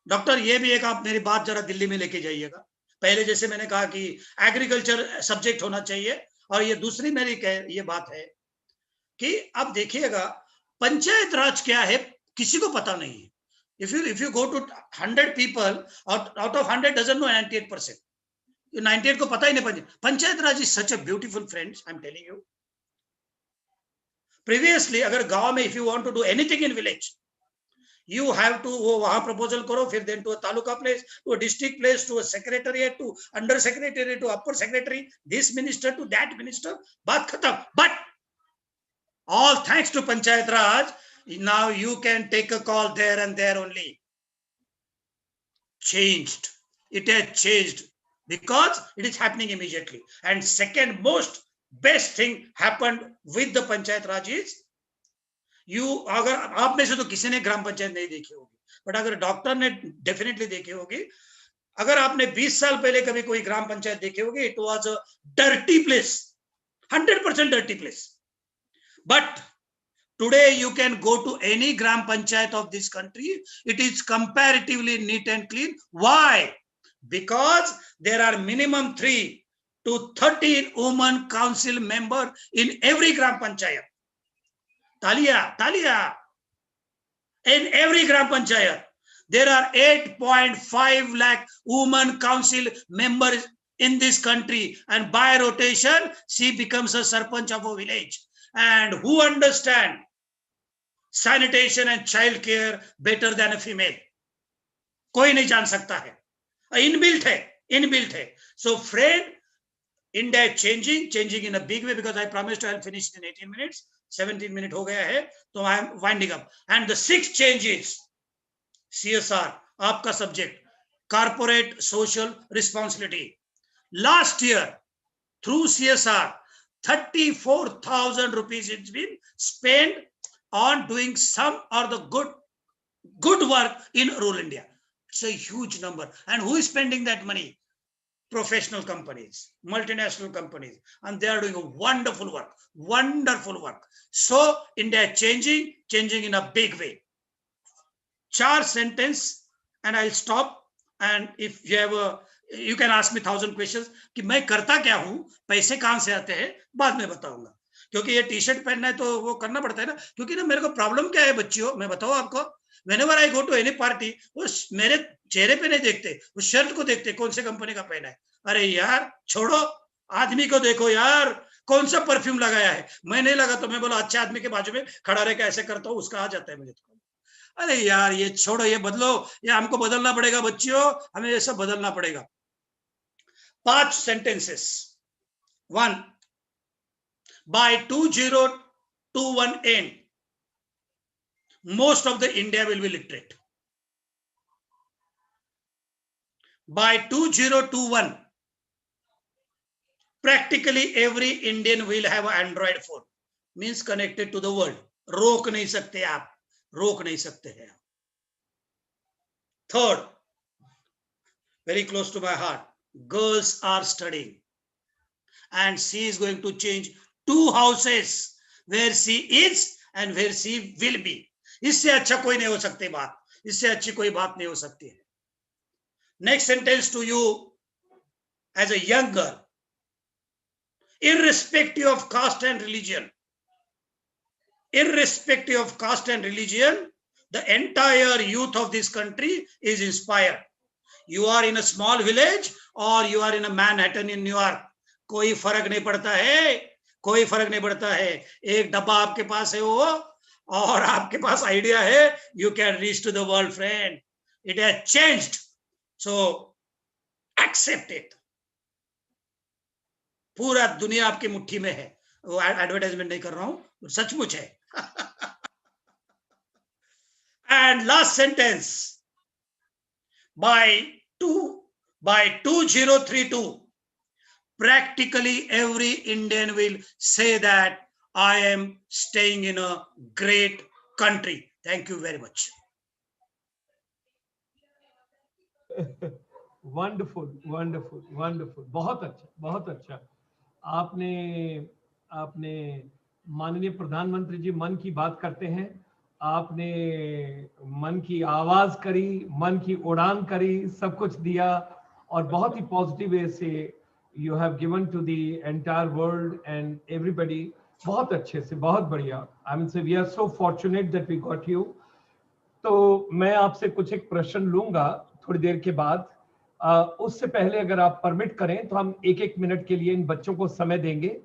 doctor, ये भी एक आप मेरी बात जरा दिल्ली में लेके जाइएगा. पहले जैसे मैंने कहा कि एग्रीकल्चर सब्जेक्ट होना चाहिए, और ये दूसरी मेरी ये बात है कि अब देखिएगा, पंचायत राज क्या है किसी को पता नहीं है. if you go to 100 people, out of 100 doesn't know 98%. 98 को पता ही नहीं. पंचायत राज is such a beautiful, friends, I'm telling you. Previously, अगर गांव में if you want to do anything in village, you have to वहां प्रपोजल करो, फिर then to a taluka place, to a district place, to a secretariat, to under secretary, to upper secretary, this minister to that minister, बात खत्म. But all thanks to Panchayat Raj, now you can take a call there and there only. changed. It has changed because it is happening immediately. And second most best thing happened with the Panchayat Raj is, अगर आप में से तो किसी ने ग्राम पंचायत नहीं देखी होगी, बट अगर डॉक्टर ने डेफिनेटली देखी होगी, अगर आपने 20 साल पहले कभी कोई ग्राम पंचायत देखी होगी, it was a dirty place, 100% dirty place. But today you can go to any gram panchayat of this country. It is comparatively neat and clean. Why? Because there are minimum 3 to 13 women council members in every gram panchayat. Talia, Talia. In every gram panchayat, there are 8.5 lakh women council members in this country, and by rotation, she becomes a sarpanch of a village. And who understand sanitation and child care better than a female? कोई नहीं जान सकता है, inbuilt है. So friend, India is changing in a big way, because I promised I'll finish in 18 minutes. 17 minutes हो गया है, तो I am winding up. And the 6th change is CSR, आपका subject, corporate social responsibility. Last year, through CSR, 34,000 rupees has been spent on doing some or the good work in rural India. It's a huge number. And who is spending that money? Professional companies, multinational companies, and they are doing a wonderful work. So India is changing in a big way. 4 sentences, and I'll stop. And if you have you can ask me 1,000 questions कि मैं करता क्या हूं, पैसे कहां से आते हैं, बाद में बताऊंगा. क्योंकि ये टी शर्ट पहनना है तो वो करना पड़ता है ना, क्योंकि ना मेरे को प्रॉब्लम क्या है बच्चियों, मैं बताऊं आपको. Whenever I go to any party, वो मेरे चेहरे पे नहीं देखते, वो शर्ट को देखते कौन से कंपनी का पहना है. अरे यार छोड़ो, आदमी को देखो यार, कौन सा परफ्यूम लगाया है. मैं नहीं लगा तो मैं बोला अच्छा आदमी के बाजू में खड़ा रह के ऐसे करता हूँ, उसका आ जाता है मुझे. अरे यार ये छोड़ो, ये बदलो, ये हमको बदलना पड़ेगा बच्चियों, हमें ये सब बदलना पड़ेगा. 5 sentences. 1. By 2021 end, most of the India will be literate. By 2021, practically every Indian will have an Android phone, means connected to the world. रोक नहीं सकते आप, रोक नहीं सकते हैं. 3rd, very close to my heart, girls are studying, and she is going to change 2 houses where she is and where she will be. इससे अच्छा कोई नहीं हो सकती बात, इससे अच्छी कोई बात नहीं हो सकती है. Next sentence to you as a young girl. Irrespective of caste and religion, the entire youth of this country is inspired. You are in a small village or you are in a Manhattan in New York, कोई फर्क नहीं पड़ता है, कोई फर्क नहीं पड़ता है. एक डब्बा आपके पास है वो, और आपके पास आइडिया है, you can reach to the world, friend. It has changed. So accept it. पूरा दुनिया आपकी मुट्ठी में है. वो एडवर्टाइजमेंट नहीं कर रहा हूं, सचमुच है. And last sentence. By 2032, practically every Indian will say that I am staying in a great country. Thank you very much. Wonderful. बहुत अच्छा. आपने माननीय प्रधानमंत्री जी मन की बात करते हैं, आपने मन की आवाज करी, मन की उड़ान करी, सब कुछ दिया, और बहुत ही पॉजिटिव वे से you have given to the entire world and everybody. बहुत अच्छे से, बहुत बढ़िया. I mean, we are so fortunate that we got you. तो मैं आपसे कुछ एक प्रश्न लूंगा थोड़ी देर के बाद. उससे पहले अगर आप परमिट करें तो हम 1-1 मिनट के लिए इन बच्चों को समय देंगे,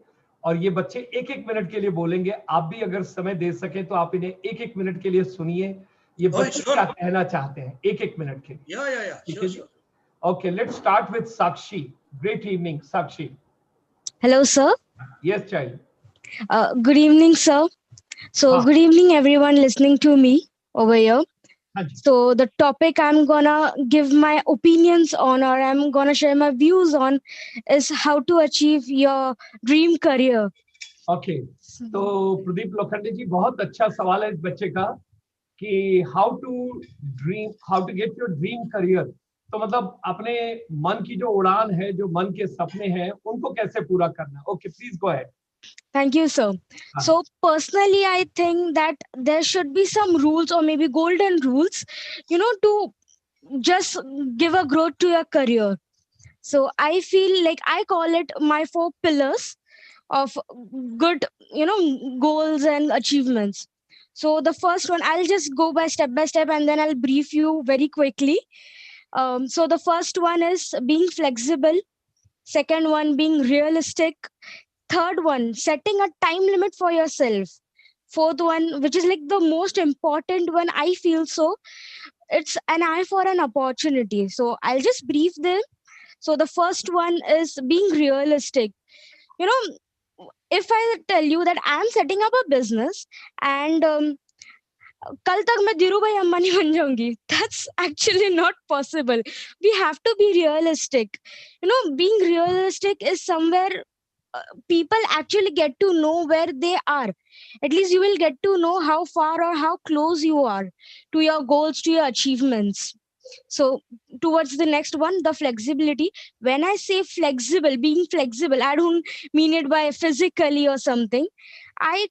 और ये बच्चे 1-1 मिनट के लिए बोलेंगे. आप भी अगर समय दे सके तो आप इन्हें 1-1 मिनट के लिए सुनिए, ये बच्चे क्या कहना चाहते हैं 1-1 मिनट के लिए. Sure. Okay, let's start with Sakshi. Great evening, Sakshi. Hello, sir. Yes, child. Good evening, sir. So, good evening, everyone listening to me over here. So the topic I'm gonna give my opinions on, or I'm gonna share my views on, is how to achieve your dream career. Okay. तो प्रदीप लोखंडे जी, बहुत अच्छा सवाल है इस बच्चे का कि how to get your dream career. तो मतलब अपने मन की जो उड़ान है, जो मन के सपने हैं, उनको कैसे पूरा करना। Okay, please go ahead. Thank you, sir. So personally, I think that there should be some rules, or maybe golden rules, to just give a growth to your career. So I feel like I call it my 4 pillars of good, goals and achievements. So the first one, I'll just go by step, and then I'll brief you very quickly. So the first one is being flexible. Second one, being realistic. Third one, setting a time limit for yourself. Fourth one, which is like the most important one, I feel so, it's an eye for an opportunity. So I'll just brief them. So the first one is being realistic. You know, if I tell you that I'm setting up a business, and कल तक मैं धीरूभाई अंबानी बन जाऊंगी, that's actually not possible. We have to be realistic. Being realistic is somewhere people actually get to know where they are. At least you will get to know how far or how close you are to your goals, to your achievements. So towards the next one, the flexibility. When I say flexible, being flexible, I don't mean it by physically or something. I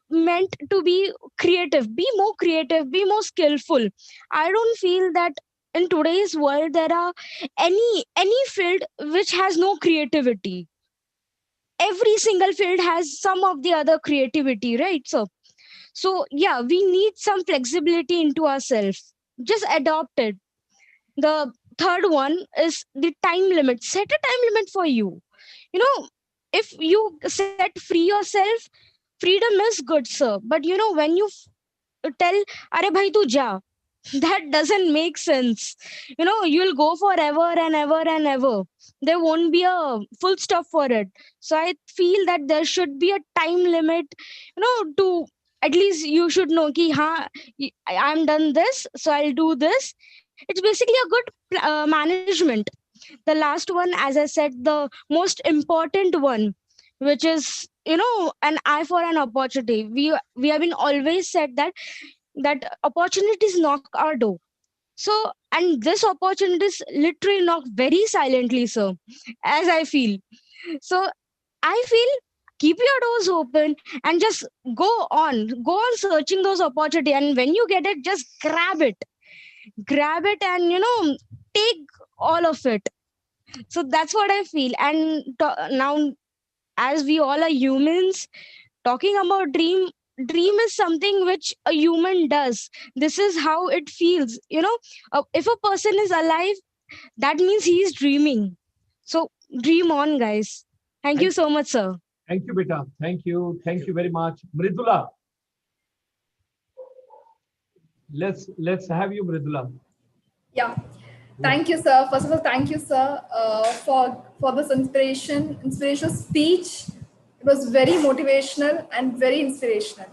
meant to be creative, be more creative, be more skillful. I don't feel that in today's world there are any field which has no creativity. Every single field has some of the other creativity, right? So yeah, we need some flexibility into ourselves. Just adopt it. The third one is the time limit. Set a time limit for you. If you set free yourself, freedom is good, sir. But when you tell, "Are bhai tu ja," that doesn't make sense. You'll go forever and ever and ever. There won't be a full stop for it. So I feel that there should be a time limit, to at least you should know ki I'm done this, so I'll do this. It's basically a good management. The last one, as I said, the most important one, which is an eye for an opportunity. We have been always said that opportunities knock our door. So, and this opportunities literally knock very silently, sir, as I feel. So I feel, keep your doors open and just go on searching those opportunity. And when you get it, just grab it, and take all of it. So that's what I feel. And now, as we all are humans, talking about dream is something which a human does. This is how it feels. If a person is alive, that means he is dreaming. So dream on, guys. Thank you so much, sir. Thank you, beta. Thank you very much. Mridula, let's have you, Mridula. Yeah. Thank you, sir. First of all, thank you, sir, for this inspirational speech. It was very motivational and very inspirational.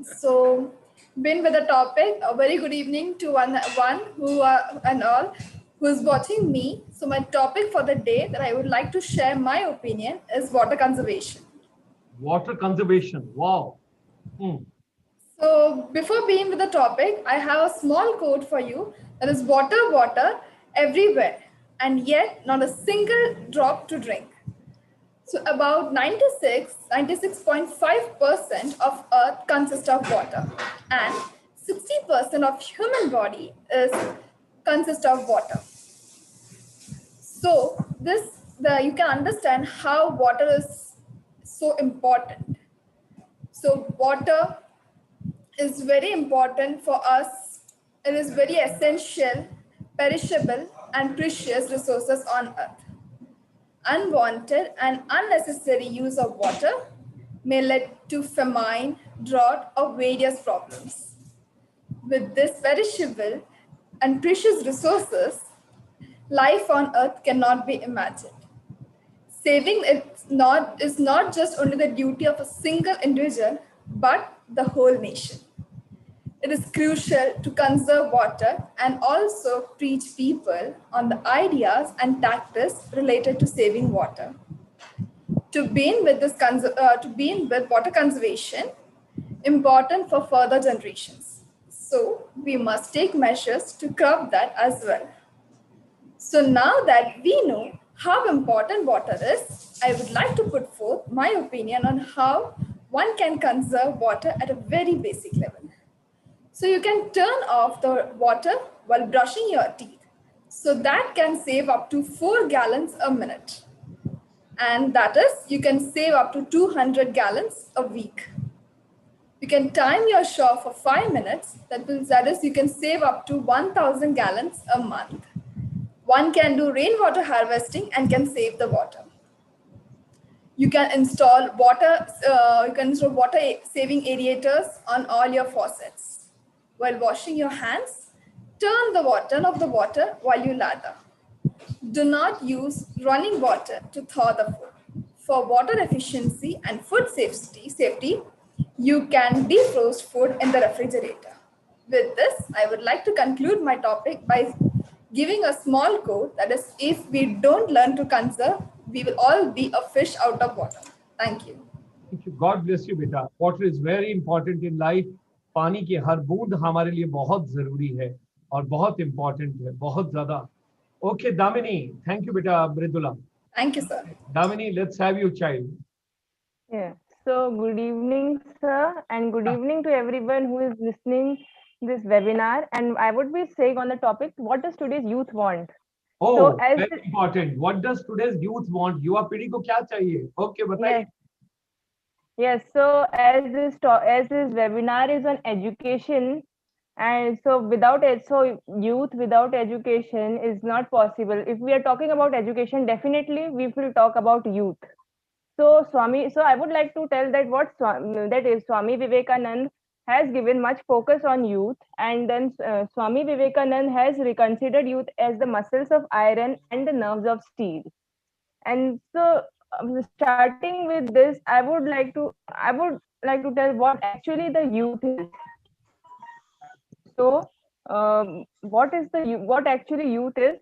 So, been with the topic. A very good evening to one who and all who is watching me. So, my topic for the day that I would like to share my opinion is water conservation. Water conservation. Wow. So, before being with the topic, I have a small quote for you. That is water everywhere, and yet not a single drop to drink. So about 96.5% of Earth consists of water, and 60% of human body consists of water. So you can understand how water is so important. So water is very important for us. It is very essential, perishable, and precious resources on Earth. Unwanted and unnecessary use of water may lead to famine, drought, or various problems. With this perishable and precious resources, life on Earth cannot be imagined. Saving it is not just only the duty of a single individual, but the whole nation. It is crucial to conserve water and also preach people on the ideas and tactics related to saving water. To begin with water conservation, important for further generations. So we must take measures to curb that as well. So now that we know how important water is, I would like to put forth my opinion on how one can conserve water at a very basic level. So you can turn off the water while brushing your teeth. So that can save up to 4 gallons a minute. And that is, you can save up to 200 gallons a week. You can time your shower for 5 minutes. That is, you can save up to 1,000 gallons a month. One can do rainwater harvesting and can save the water. You can install water saving aerators on all your faucets. While washing your hands, turn off the water while you lather. Do not use running water to thaw the food. For water efficiency and food safety, you can defrost food in the refrigerator. With this, I would like to conclude my topic by giving a small quote, that is, if we don't learn to conserve, we will all be a fish out of water. Thank you. Thank you. God bless you, beta. Water is very important in life. पानी की हर बूंद हमारे लिए बहुत जरूरी है और बहुत important है, बहुत ज़्यादा. Okay, Damini. Thank you, beta. Mridula. Thank you, sir. Damini, let's have you, child. Yeah. So good evening, sir, and good evening to everyone who is listening this webinar. And I would be saying on the topic, what does today's youth want? Oh, So as very important. What does today's youth want? युवा पीढ़ी को क्या चाहिए? Okay, बताइए. Yes. So as this webinar is on education, and so youth without education is not possible. If we are talking about education, definitely we will talk about youth. So I would like to tell that Swami Vivekanand has given much focus on youth, and then Swami Vivekanand has reconsidered youth as the muscles of iron and the nerves of steel. And so, starting with this, I would like to tell what actually the youth is. So, what actually youth is?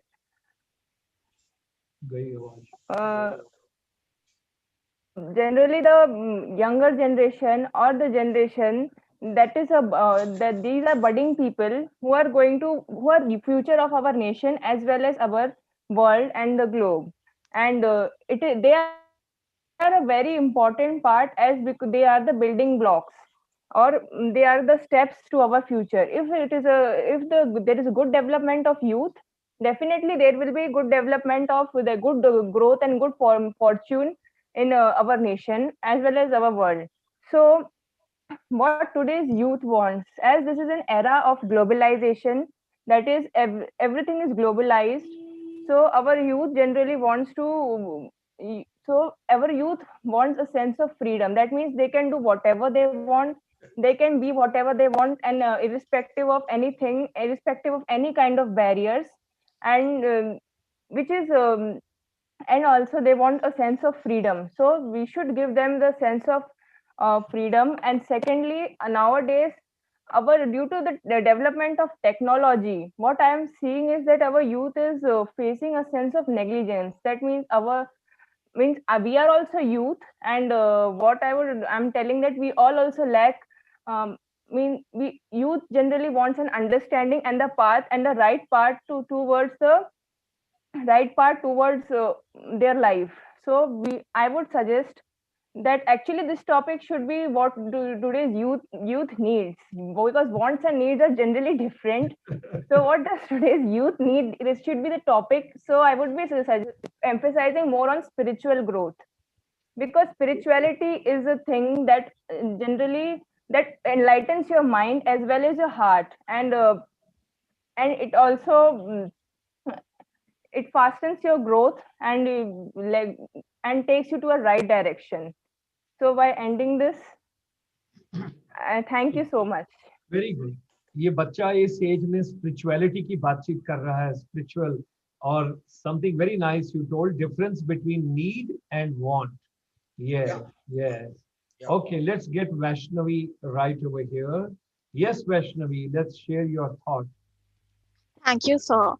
Generally, the younger generation or the generation that these are budding people who are the future of our nation as well as our world and the globe. And they are a very important part because they are the building blocks, or they are the steps to our future. There is a good development of youth, definitely there will be good development of the good growth and good fortune in our nation as well as our world. So what today's youth wants, as this is an era of globalization, that is everything is globalized. So our youth wants a sense of freedom. That means they can do whatever they want, they can be whatever they want, and irrespective of anything, irrespective of any kind of barriers, and which is and also they want a sense of freedom. So we should give them the sense of freedom. And secondly, nowadays, due to the development of technology, what I am seeing is that our youth is facing a sense of negligence. That means we are also youth, and I'm telling that we all also lack. Youth generally wants an understanding and the path and the right path towards their life. So I would suggest that actually this topic should be what today's youth needs, because wants and needs are generally different. So what does today's youth need? This should be the topic. So I would be emphasizing more on spiritual growth, because spirituality is a thing that generally that enlightens your mind as well as your heart, and it also it fastens your growth and takes you to a right direction. So by ending this, thank you so much. Very good. ये बच्चा इस as में spirituality की बातचीत कर रहा है, spiritual, और something very nice you told, difference between need and want. Yes. Okay, let's get Vaishnavi right over here. Yes, Vaishnavi, let's share your thought. Thank you, sir.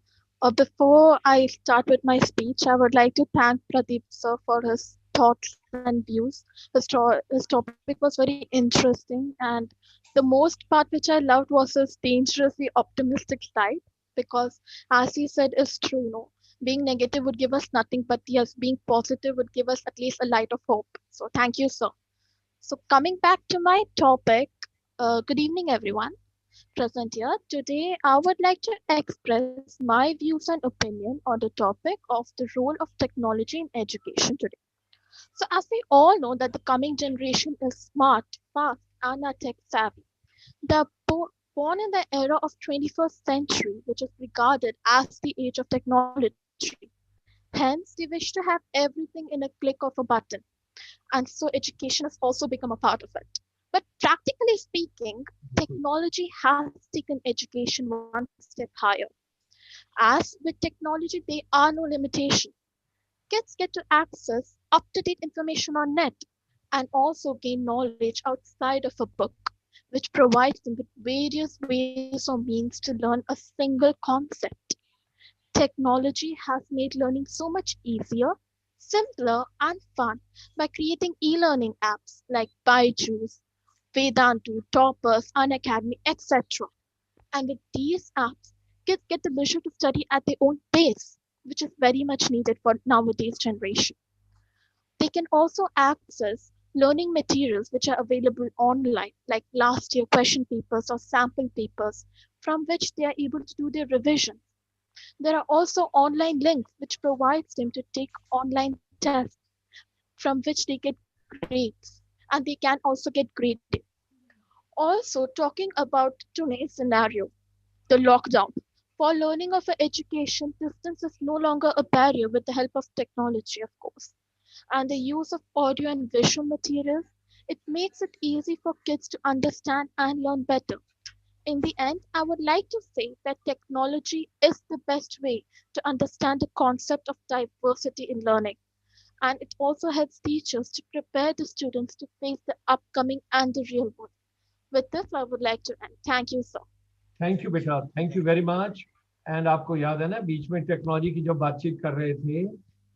Before I start with my speech, I would like to thank Pradeep, sir, for his thoughts and views. His topic was very interesting, and the most part which I loved was his dangerously optimistic side, because, as he said, is true. No, being negative would give us nothing, but yes, being positive would give us at least a light of hope. So, thank you, sir. So, coming back to my topic, good evening, everyone present here. Today, I would like to express my views and opinion on the topic of the role of technology in education today. So, as we all know that the coming generation is smart, fast, and are tech savvy. They are born in the era of 21st century, which is regarded as the age of technology. Hence, they wish to have everything in a click of a button, and so education has also become a part of it. But practically speaking, technology has taken education one step higher. As with technology, there are no limitations. Kids get to access up to date information on net and also gain knowledge outside of a book, which provides them with various ways or means to learn a single concept. Technology has made learning so much easier, simpler, and fun by creating e learning apps like Byju's, Vedantu, Toppers, Unacademy, etc. And with these apps, kids get the leisure to study at their own pace, which is very much needed for nowadays generation. They can also access learning materials which are available online, like last year question papers or sample papers, from which they are able to do their revision. There are also online links which provides them to take online tests from which they get grades, and they can also get graded. Also, talking about today's scenario, the lockdown. For learning of education, distance is no longer a barrier with the help of technology, of course. And the use of audio and visual materials, it makes it easy for kids to understand and learn better. In the end, I would like to say that technology is the best way to understand the concept of diversity in learning. And it also helps teachers to prepare the students to face the upcoming and the real world. With this, I would like to end. Thank you, sir. Thank you बेटा, thank you very much. And आपको याद है ना, बीच में technology की जब बातचीत कर रहे थे,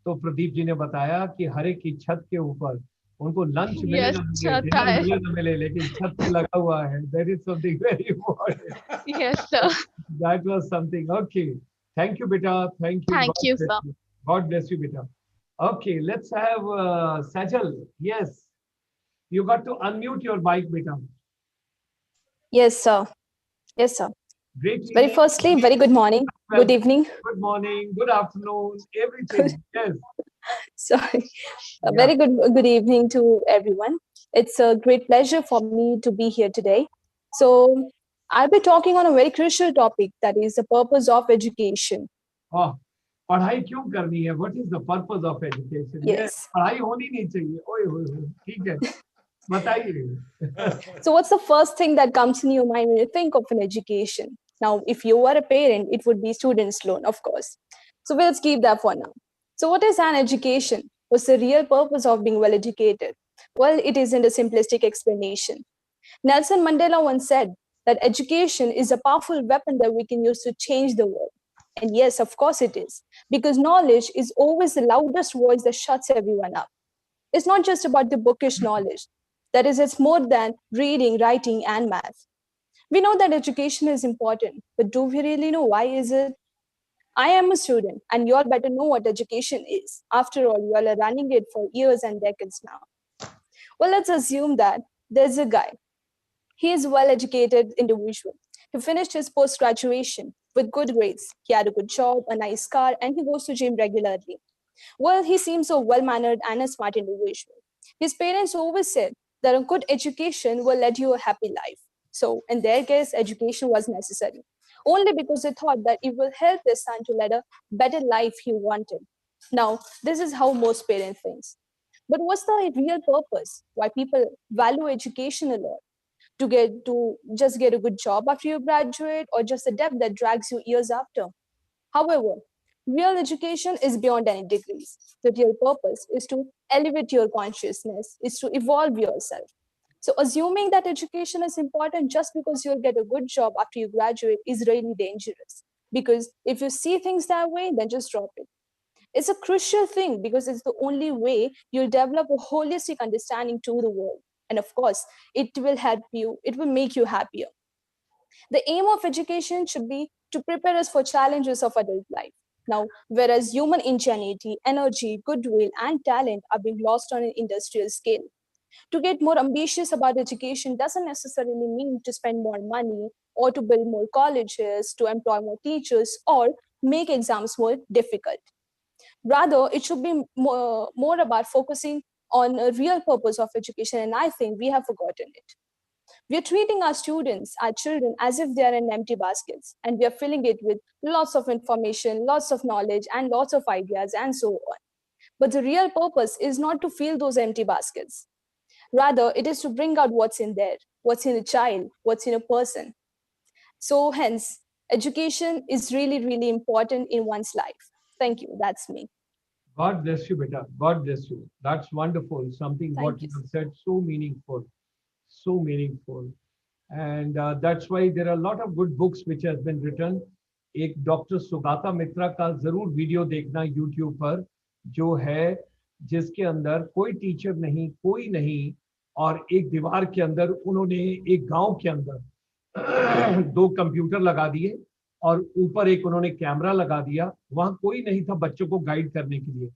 तो प्रदीप जी ने बताया कि हर एक की छत के ऊपर उनको लंच मिले Yes, ना मिले, डिनर Chatai. मिले ना मिले, लेकिन छत पे लगा हुआ है। That is something very important. Yes, sir. That was something. Okay, thank you बेटा, thank you, Thank you, sir. God bless you बेटा। Okay, let's have Sajal. Yes, you got to unmute your mic, beta. Yes, sir. Yes, sir. Great. Very firstly, very good morning, good evening. Good morning, good afternoon, everything. Yes. Sorry. A very good evening to everyone. It's a great pleasure for me to be here today. So I'll be talking on a very crucial topic, that is the purpose of education. Oh, पढ़ाई क्यों करनी है? What is the purpose of education? Yes. पढ़ाई होनी नहीं चाहिए। ओए होए, ठीक है। बताइए। So what's the first thing that comes in your mind when you think of an education? Now, if you are a parent, it would be students' loan, of course. So we'll keep that for now. So what is an education? What's the real purpose of being well educated? Well, it isn't a simplistic explanation. Nelson Mandela once said that education is a powerful weapon that we can use to change the world. And yes, of course it is, because knowledge is always the loudest voice that shuts everyone up. It's not just about the bookish knowledge. That is, it's more than reading, writing, and math. We know that education is important, but do we really know why is it? I am a student, and you all better know what education is. After all, you all are running it for years and decades now. Well, let's assume that there's a guy. He is a well-educated individual. He finished his post-graduation with good grades. He had a good job, a nice car, and he goes to gym regularly. Well, he seems so well-mannered and a smart individual. His parents always said that a good education will lead you a happy life. So in their case, education was necessary, only because they thought that it will help their son to lead a better life he wanted. Now, this is how most parents think. But what's the real purpose? Why people value education a lot? To just get a good job after you graduate, or just a debt that drags you years after? However, real education is beyond any degrees. The real purpose is to elevate your consciousness, is to evolve yourself. So assuming that education is important just because you'll get a good job after you graduate is really dangerous. Because if you see things that way, then just drop it. It's a crucial thing because it's the only way you'll develop a holistic understanding to the world. And of course, it will help you, it will make you happier. The aim of education should be to prepare us for challenges of adult life. Now, whereas human ingenuity, energy, goodwill, and talent are being lost on an industrial scale. To get more ambitious about education doesn't necessarily mean to spend more money or to build more colleges, to employ more teachers, or make exams more difficult. Rather, it should be more about focusing on a real purpose of education, and I think we have forgotten it. We are treating our students, our children, as if they are in empty baskets, and we are filling it with lots of information, lots of knowledge, and lots of ideas, and so on. But the real purpose is not to fill those empty baskets. Rather, it is to bring out what's in there, what's in a child, what's in a person. So hence, education is really, really important in one's life. Thank you. That's me. God bless you, beta. God bless you. That's wonderful. Something Thank what you. you have said, so meaningful. So meaningful. And that's why there are a lot of good books which has been written. एक doctor Sugata मित्रा का जरूर video देखना YouTube पर, जो है जिसके अंदर कोई टीचर नहीं, कोई नहीं, और एक दीवार के अंदर उन्होंने एक गांव के अंदर दो कंप्यूटर लगा दिए और ऊपर एक उन्होंने कैमरा लगा दिया. वहां कोई नहीं था बच्चों को गाइड करने के लिए.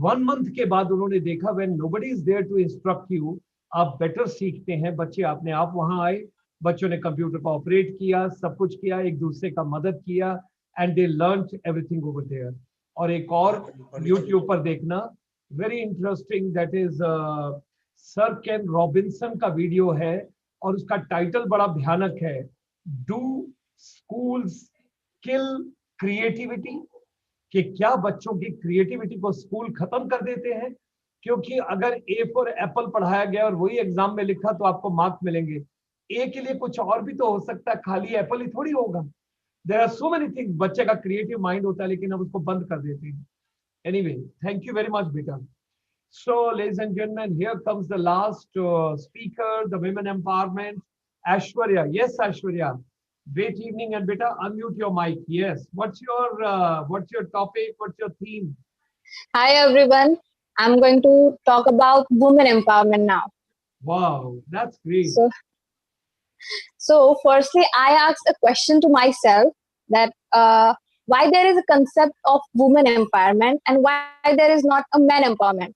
1 मंथ के बाद उन्होंने देखा when nobody is there to instruct you, आप बेटर सीखते हैं. बच्चे अपने आप वहां आए, बच्चों ने कंप्यूटर को ऑपरेट किया, सब कुछ किया, एक दूसरे का मदद किया, and they learned everything over there. और एक और यूट्यूब पर देखना, very interesting, that is sir Ken Robinson का वीडियो है और उसका टाइटल बड़ा भयानक है, डू स्कूल्स किल क्रिएटिविटी. कि क्या बच्चों की क्रिएटिविटी को स्कूल खत्म कर देते हैं? क्योंकि अगर ए फॉर एप्पल पढ़ाया गया और वही एग्जाम में लिखा तो आपको मार्क मिलेंगे. ए के लिए कुछ और भी तो हो सकता है, खाली एप्पल ही थोड़ी होगा. There are so many things. बच्चे का क्रिएटिव माइंड होता है लेकिन अब उसको बंद कर देते हैं. Anyway, thank you very much बेटा. So, ladies and gentlemen, here comes the last speaker, the women empowerment, Ashwarya. Yes, Ashwarya. Great evening, and beta, unmute your mic. Yes. What's your topic? What's your theme? Hi everyone. I'm going to talk about women empowerment now. Wow, that's great. So firstly, I asked a question to myself that why there is a concept of women empowerment and why there is not a men empowerment.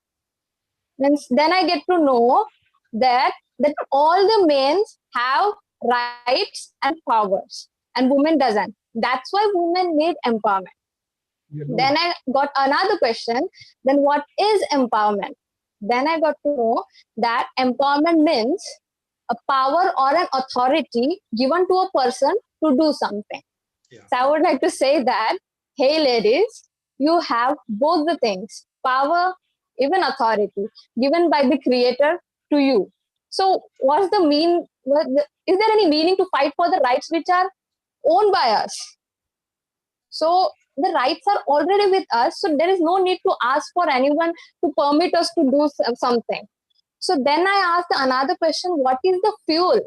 Then I get to know that all the men have rights and powers and women doesn't. That's why women need empowerment. Then I got another question, then what is empowerment? Then I got to know that empowerment means a power or an authority given to a person to do something. Yeah. So I would like to say that, hey ladies, you have both the things, power, even authority, given by the creator to you. So what's the is there any meaning to fight for the rights which are owned by us? So the rights are already with us, so there is no need to ask for anyone to permit us to do something. So then I asked another question, what is the fuel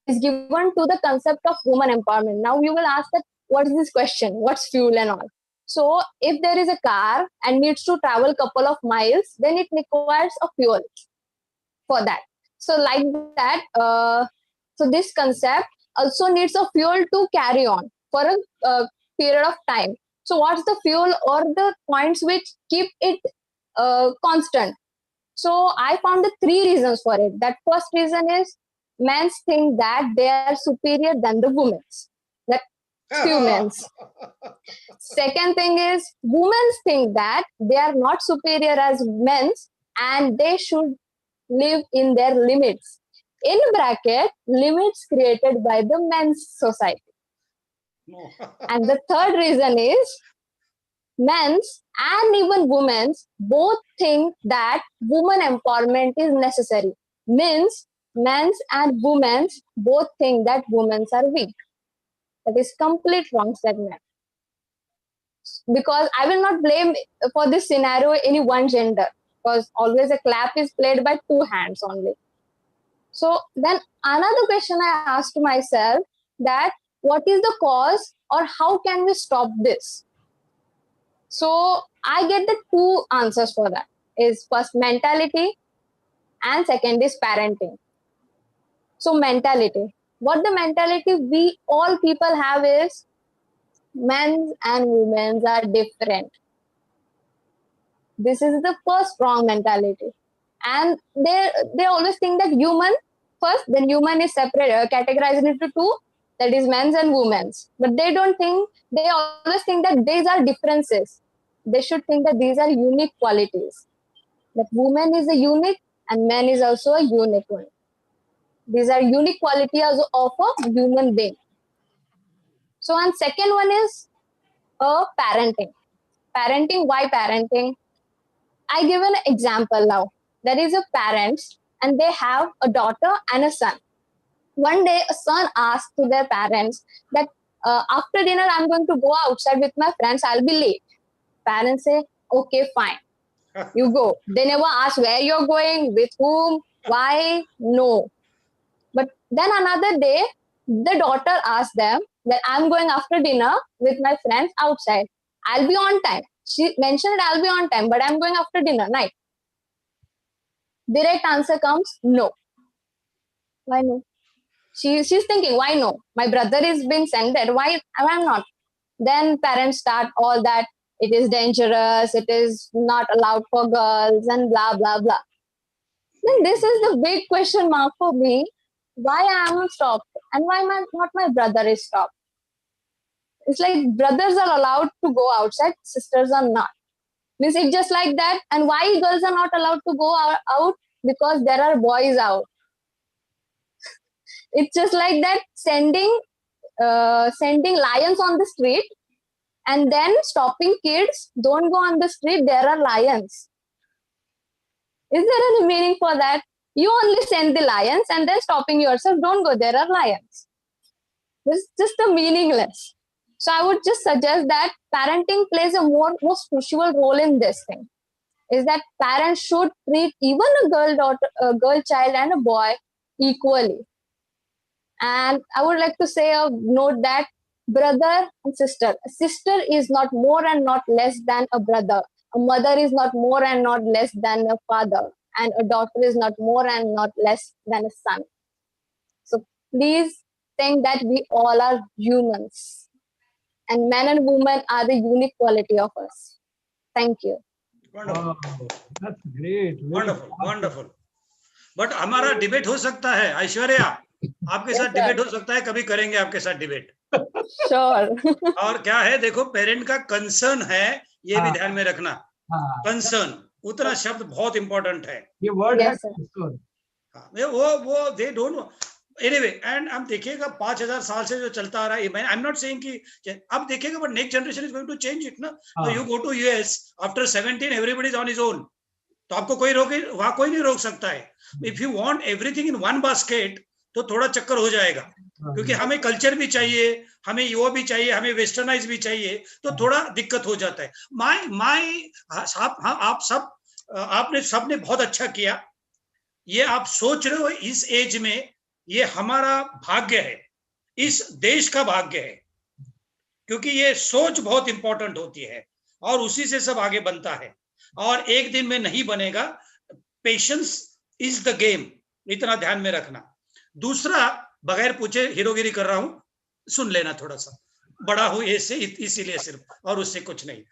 is given to the concept of women empowerment? Now you will ask that, what is this question? What's fuel and all? So if there is a car and needs to travel a couple of miles, then it requires a fuel for that. So like that, so this concept also needs a fuel to carry on for a period of time. So what's the fuel or the points which keep it constant? So I found the 3 reasons for it. That first reason is men think that they are superior than the women. That few men. Second thing is women think that they are not superior as men and they should live in their limits. In bracket, limits created by the men's society. And the third reason is men's and even women's both think that women empowerment is necessary. Means men's and women's both think that women's are weak. That is complete wrong statement. Because I will not blame for this scenario any one gender, because always a clap is played by 2 hands only. So then another question I asked myself, that what is the cause or how can we stop this? So I get the two answers for that. Is first mentality and second is parenting. So mentality. What the mentality we all people have is men and women are different. This is the first wrong mentality. And they always think that human first, then human is separate, categorized into two, that is men's and women's. But they don't think, they always think that these are differences. They should think that these are unique qualities. That woman is a unique and man is also a unique one. These are unique qualities of a human being. So, and second one is parenting. Parenting, why parenting? I give an example now. There is a parents and they have a daughter and a son. One day, a son asked to their parents that after dinner, I'm going to go outside with my friends. I'll be late. Parents say, okay, fine. You go. They never ask where you're going, with whom, why, no. But then another day, the daughter asked them that I'm going after dinner with my friends outside. I'll be on time. She mentioned I'll be on time, but I'm going after dinner, night. Direct answer comes, no. Why no? She's thinking, why no? My brother is being sent there. Why am I not? Then parents start all that. It is dangerous. It is not allowed for girls and blah, blah, blah. Then this is the big question mark for me. Why I am stopped and why not my brother is stopped? It's like brothers are allowed to go outside, sisters are not. Means it's just like that. And why girls are not allowed to go out? Because there are boys out. It's just like that, sending lions on the street and then stopping kids, don't go on the street, there are lions. Is there any meaning for that? You only send the lions and then stopping yourself, don't go, there are lions. This is just a meaningless. So I would just suggest that parenting plays a most crucial role in this thing. Is that parents should treat even a girl child and a boy equally. And I would like to say a note that brother and sister. A sister is not more and not less than a brother. A mother is not more and not less than a father. And a daughter is not more and not less than a son. So please think that we all are humans. And men and women are the unique quality of us. Thank you. Wonderful. Wow, that's great. Very Wonderful, powerful. wonderful. But हमारा debate हो सकता है, ऐश्वर्या, आपके साथ debate हो सकता है, कभी करेंगे आपके साथ डिबेट. Sure. और क्या है, देखो पेरेंट का कंसर्न है, ये भी ध्यान में रखना. कंसर्न, उतना शब्द बहुत इंपॉर्टेंट है. ये वर्ड है Yes, sir. concern. वो दे डोंट एनीवे. एंड हम देखिएगा 5000 साल से जो चलता आ रहा है, आई एम नॉट सेइंग कि अब देखिएगा, but next generation is going to change it ना. You go to US after 17, everybody is on his own. तो आपको कोई वहां कोई नहीं रोक सकता है. If you want everything in one basket तो थोड़ा चक्कर हो जाएगा, क्योंकि हमें कल्चर भी चाहिए, हमें वो भी चाहिए, हमें वेस्टर्नाइज भी चाहिए, तो थोड़ा दिक्कत हो जाता है. आपने सबने बहुत अच्छा किया. ये आप सोच रहे हो इस एज में, ये हमारा भाग्य है, इस देश का भाग्य है, क्योंकि ये सोच बहुत इंपॉर्टेंट होती है और उसी से सब आगे बनता है. और एक दिन में नहीं बनेगा. पेशेंस इज द गेम, इतना ध्यान में रखना. दूसरा, बगैर पूछे हीरोगिरी कर रहा हूं, सुन लेना थोड़ा सा. बड़ा हूं ऐसे इसीलिए सिर्फ, और उससे कुछ नहीं.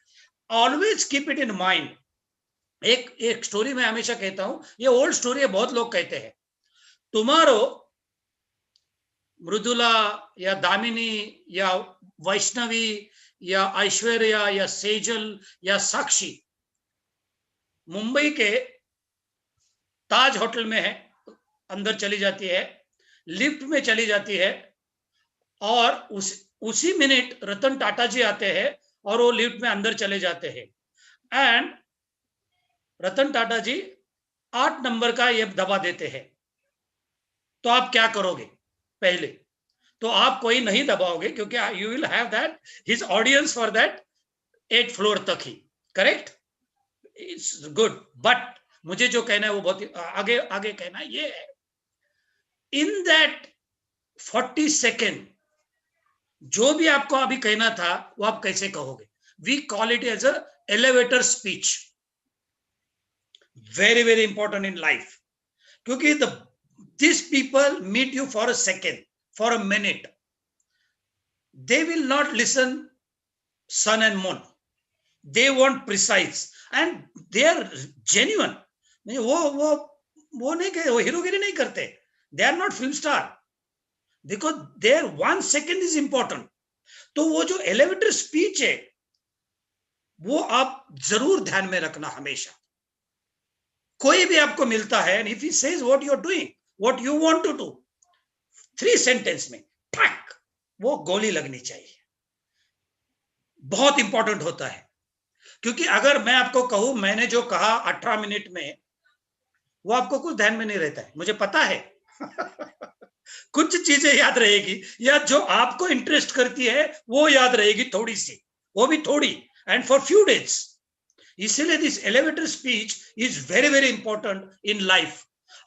Always keep it in mind. एक स्टोरी मैं हमेशा कहता हूं, ये ओल्ड स्टोरी है, बहुत लोग कहते हैं. तुम्हारो मृदुला या दामिनी या वैष्णवी या ऐश्वर्या या सेजल या साक्षी मुंबई के ताज होटल में है, अंदर चली जाती है, लिफ्ट में चली जाती है, और उसी मिनट रतन टाटा जी आते हैं और वो लिफ्ट में अंदर चले जाते हैं. एंड रतन टाटा जी 8 नंबर का ये दबा देते हैं. तो आप क्या करोगे? पहले तो आप कोई नहीं दबाओगे, क्योंकि you will have that his audience for that 8 floor तक ही. करेक्ट? It's good. बट मुझे जो कहना है वो बहुत आगे कहना है, ये है इन दैट 40 सेकेंड जो भी आपको अभी कहना था वो आप कैसे कहोगे? We call it as a elevator speech. Very very important in life, क्योंकि these people meet you for a second, for a minute. They will not listen sun and moon. They want precise and they are genuine. वो नहीं कहते, वो हीरोगिरी नहीं करते. They are not film star because their 1 second is important. तो वो जो elevator speech है वो आप जरूर ध्यान में रखना हमेशा. कोई भी आपको मिलता है and if he says what you are doing, what you want to do, 3 sentence में ठक वो गोली लगनी चाहिए. बहुत इंपॉर्टेंट होता है, क्योंकि अगर मैं आपको कहूं मैंने जो कहा 18 मिनट में, वो आपको कुछ ध्यान में नहीं रहता है, मुझे पता है. कुछ चीजें याद रहेगी या जो आपको इंटरेस्ट करती है वो याद रहेगी थोड़ी सी, वो भी थोड़ी, एंड फॉर फ्यू डेज. इसीलिए this elevator speech is very very important in life.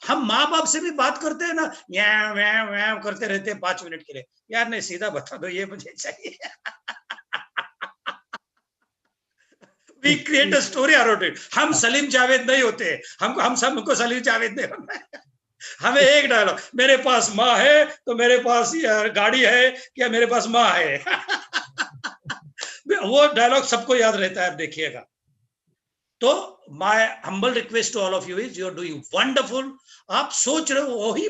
हम माँ बाप से भी बात करते हैं ना, या करते रहते हैं 5 मिनट के लिए. यार नहीं, सीधा बता दो ये मुझे चाहिए. We create a story around it. हम सलीम जावेद नहीं होते, हम सबको सलीम जावेद नहीं बनना है. हमें एक डायलॉग, मेरे पास माँ है तो मेरे पास गाड़ी है, क्या मेरे पास माँ है. वो डायलॉग सबको याद रहता है, आप देखिएगा. तो my humble request to all of you is, you are doing wonderful. आप सोच रहे हो वही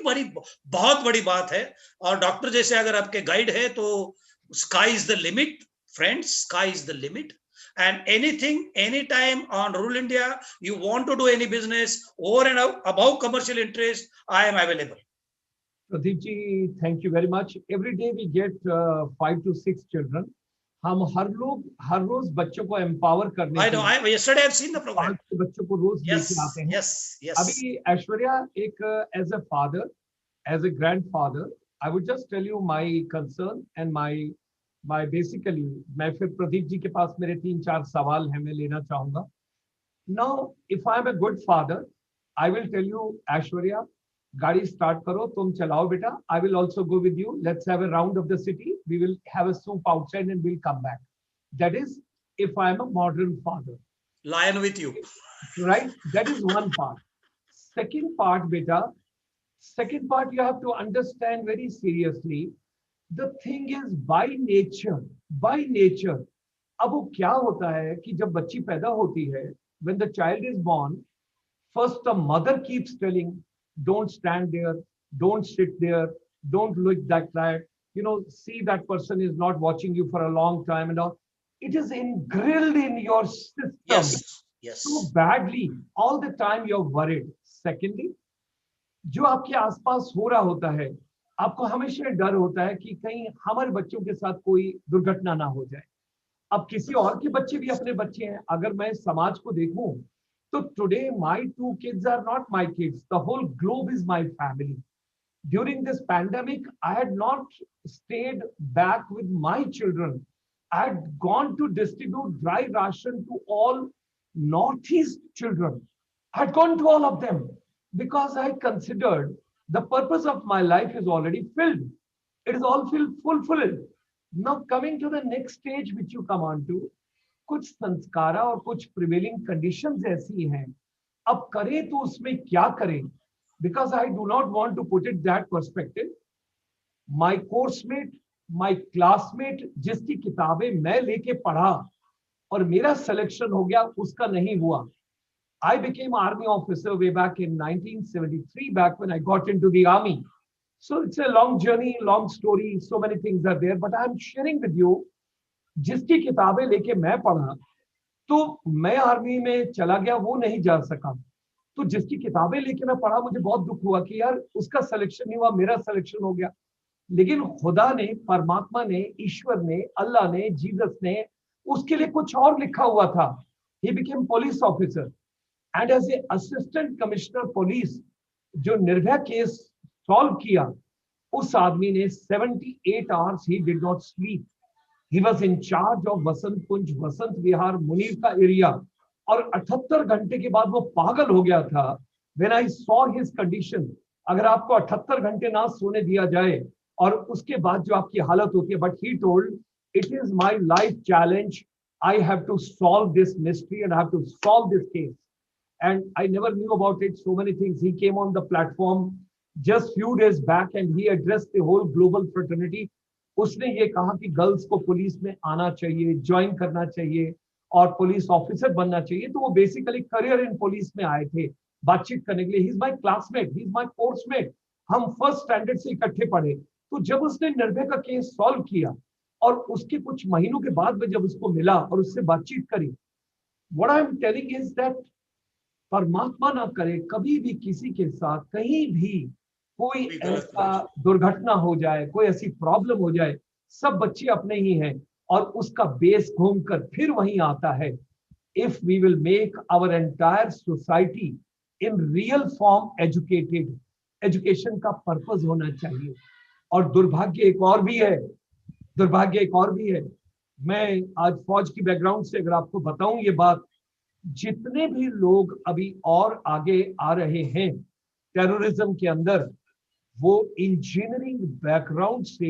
बहुत बड़ी बात है. और डॉक्टर जैसे अगर आपके गाइड है तो sky is the limit friends, sky is the limit. And anything, anytime on rural India, you want to do any business over and above commercial interest, I am available. Pradeep ji, thank you very much. Every day we get 5 to 6 children. हम हर रोज बच्चों को empower करने. I know. Yesterday I've seen the program. 5 बच्चों को रोज लेके आते हैं. Yes. अभी ऐश्वर्या एक as a father, as a grandfather, I would just tell you my concern and my basically, मैं फिर प्रदीप जी के पास मेरे 3-4 सवाल हैं, मैं लेना चाहूंगा. Now, if I am a good father, I will tell you, Aishwarya, गाड़ी स्टार्ट करो, तुम चलाओ बेटा. I will also go with you. Let's have a round of the city. We will have a soup outside and we'll come back. That is, if I am a modern father. Lion with you. Right? That is one part. Second part, beta. Second part, you have to understand very seriously. The thing is by nature. अब वो क्या होता है कि जब बच्ची पैदा होती है, when the child is born, first the mother keeps telling, don't stand there, don't sit there, don't look like that, see that person is not watching you for a long time and all. It is ingrained in your system. Yes. So badly, all the time you're worried. Secondly, जो आपके आसपास हो रहा होता है, आपको हमेशा डर होता है कि कहीं हमारे बच्चों के साथ कोई दुर्घटना ना हो जाए. अब किसी और के बच्चे भी अपने बच्चे हैं. अगर मैं समाज को देखूं तो today my 2 kids are not my kids. The whole globe is my family. During this pandemic, I had not stayed back with my children. I had gone to distribute dry ration to all Northeast children. I had gone to all of them because I considered the purpose of my life is already filled. It is all fulfilled. Now coming to the next stage which you come on to, कुछ संस्कारा और कुछ prevailing conditions ऐसी हैं. अब करें तो उसमें क्या करें? Because I do not want to put it that perspective. My course mate, my classmate, जिसकी किताबें मैं लेके पढ़ा और मेरा selection हो गया, उसका नहीं हुआ. I became army officer way back in 1973, back when I got into the army. So it's a long journey, long story, so many things are there, but I'm sharing with you, जिसकी किताबें लेके मैं पढ़ा, तो मैं army में चला गया, वो नहीं जा सका. तो जिसकी किताबें लेके मैं पढ़ा, मुझे बहुत दुख हुआ कि यार उसका सिलेक्शन नहीं हुआ, मेरा सिलेक्शन हो गया. लेकिन खुदा ने, परमात्मा ने, ईश्वर ने, अल्लाह ने, जीसस ने उसके लिए कुछ और लिखा हुआ था. He became police officer. And as a assistant commissioner police, जो निर्भया केस सॉल्व किया, उस आदमी ने 78 hours he did not sleep. He was in charge of वसंत कुंज, वसंत विहार, मुनीर का एरिया, और 78 घंटे के बाद वो पागल हो गया था. When I saw his condition, अगर आपको 78 घंटे ना सोने दिया जाए और उसके बाद जो आपकी हालत होती है, but he told it is my life challenge, I have to solve this mystery and have to solve this case. And I never knew about it. So many things. He came on the platform just few days back and he addressed the whole global fraternity. उसने ये कहा कि girls को police में आना चाहिए, join करना चाहिए और पुलिस ऑफिसर बनना चाहिए. तो वो बेसिकली करियर इन पुलिस में आए थे बातचीत करने के लिए. He is my classmate, he is my coursemate. हम फर्स्ट स्टैंडर्ड से इकट्ठे पढ़े. तो जब उसने निर्भया का केस सॉल्व किया और उसके कुछ महीनों के बाद में जब उसको मिला और उससे बातचीत करी, what I am telling is that परमात्मा ना करे कभी भी किसी के साथ कहीं भी कोई ऐसा दुर्घटना हो जाए, कोई ऐसी प्रॉब्लम हो जाए. सब बच्चे अपने ही हैं और उसका बेस घूमकर फिर वहीं आता है. If we will make our entire society in real form educated, education का पर्पस होना चाहिए. और दुर्भाग्य एक और भी है, दुर्भाग्य एक और भी है. मैं आज फौज की बैकग्राउंड से अगर आपको बताऊं ये बात, जितने भी लोग अभी और आगे आ रहे हैं टेररिज्म के अंदर, वो इंजीनियरिंग बैकग्राउंड से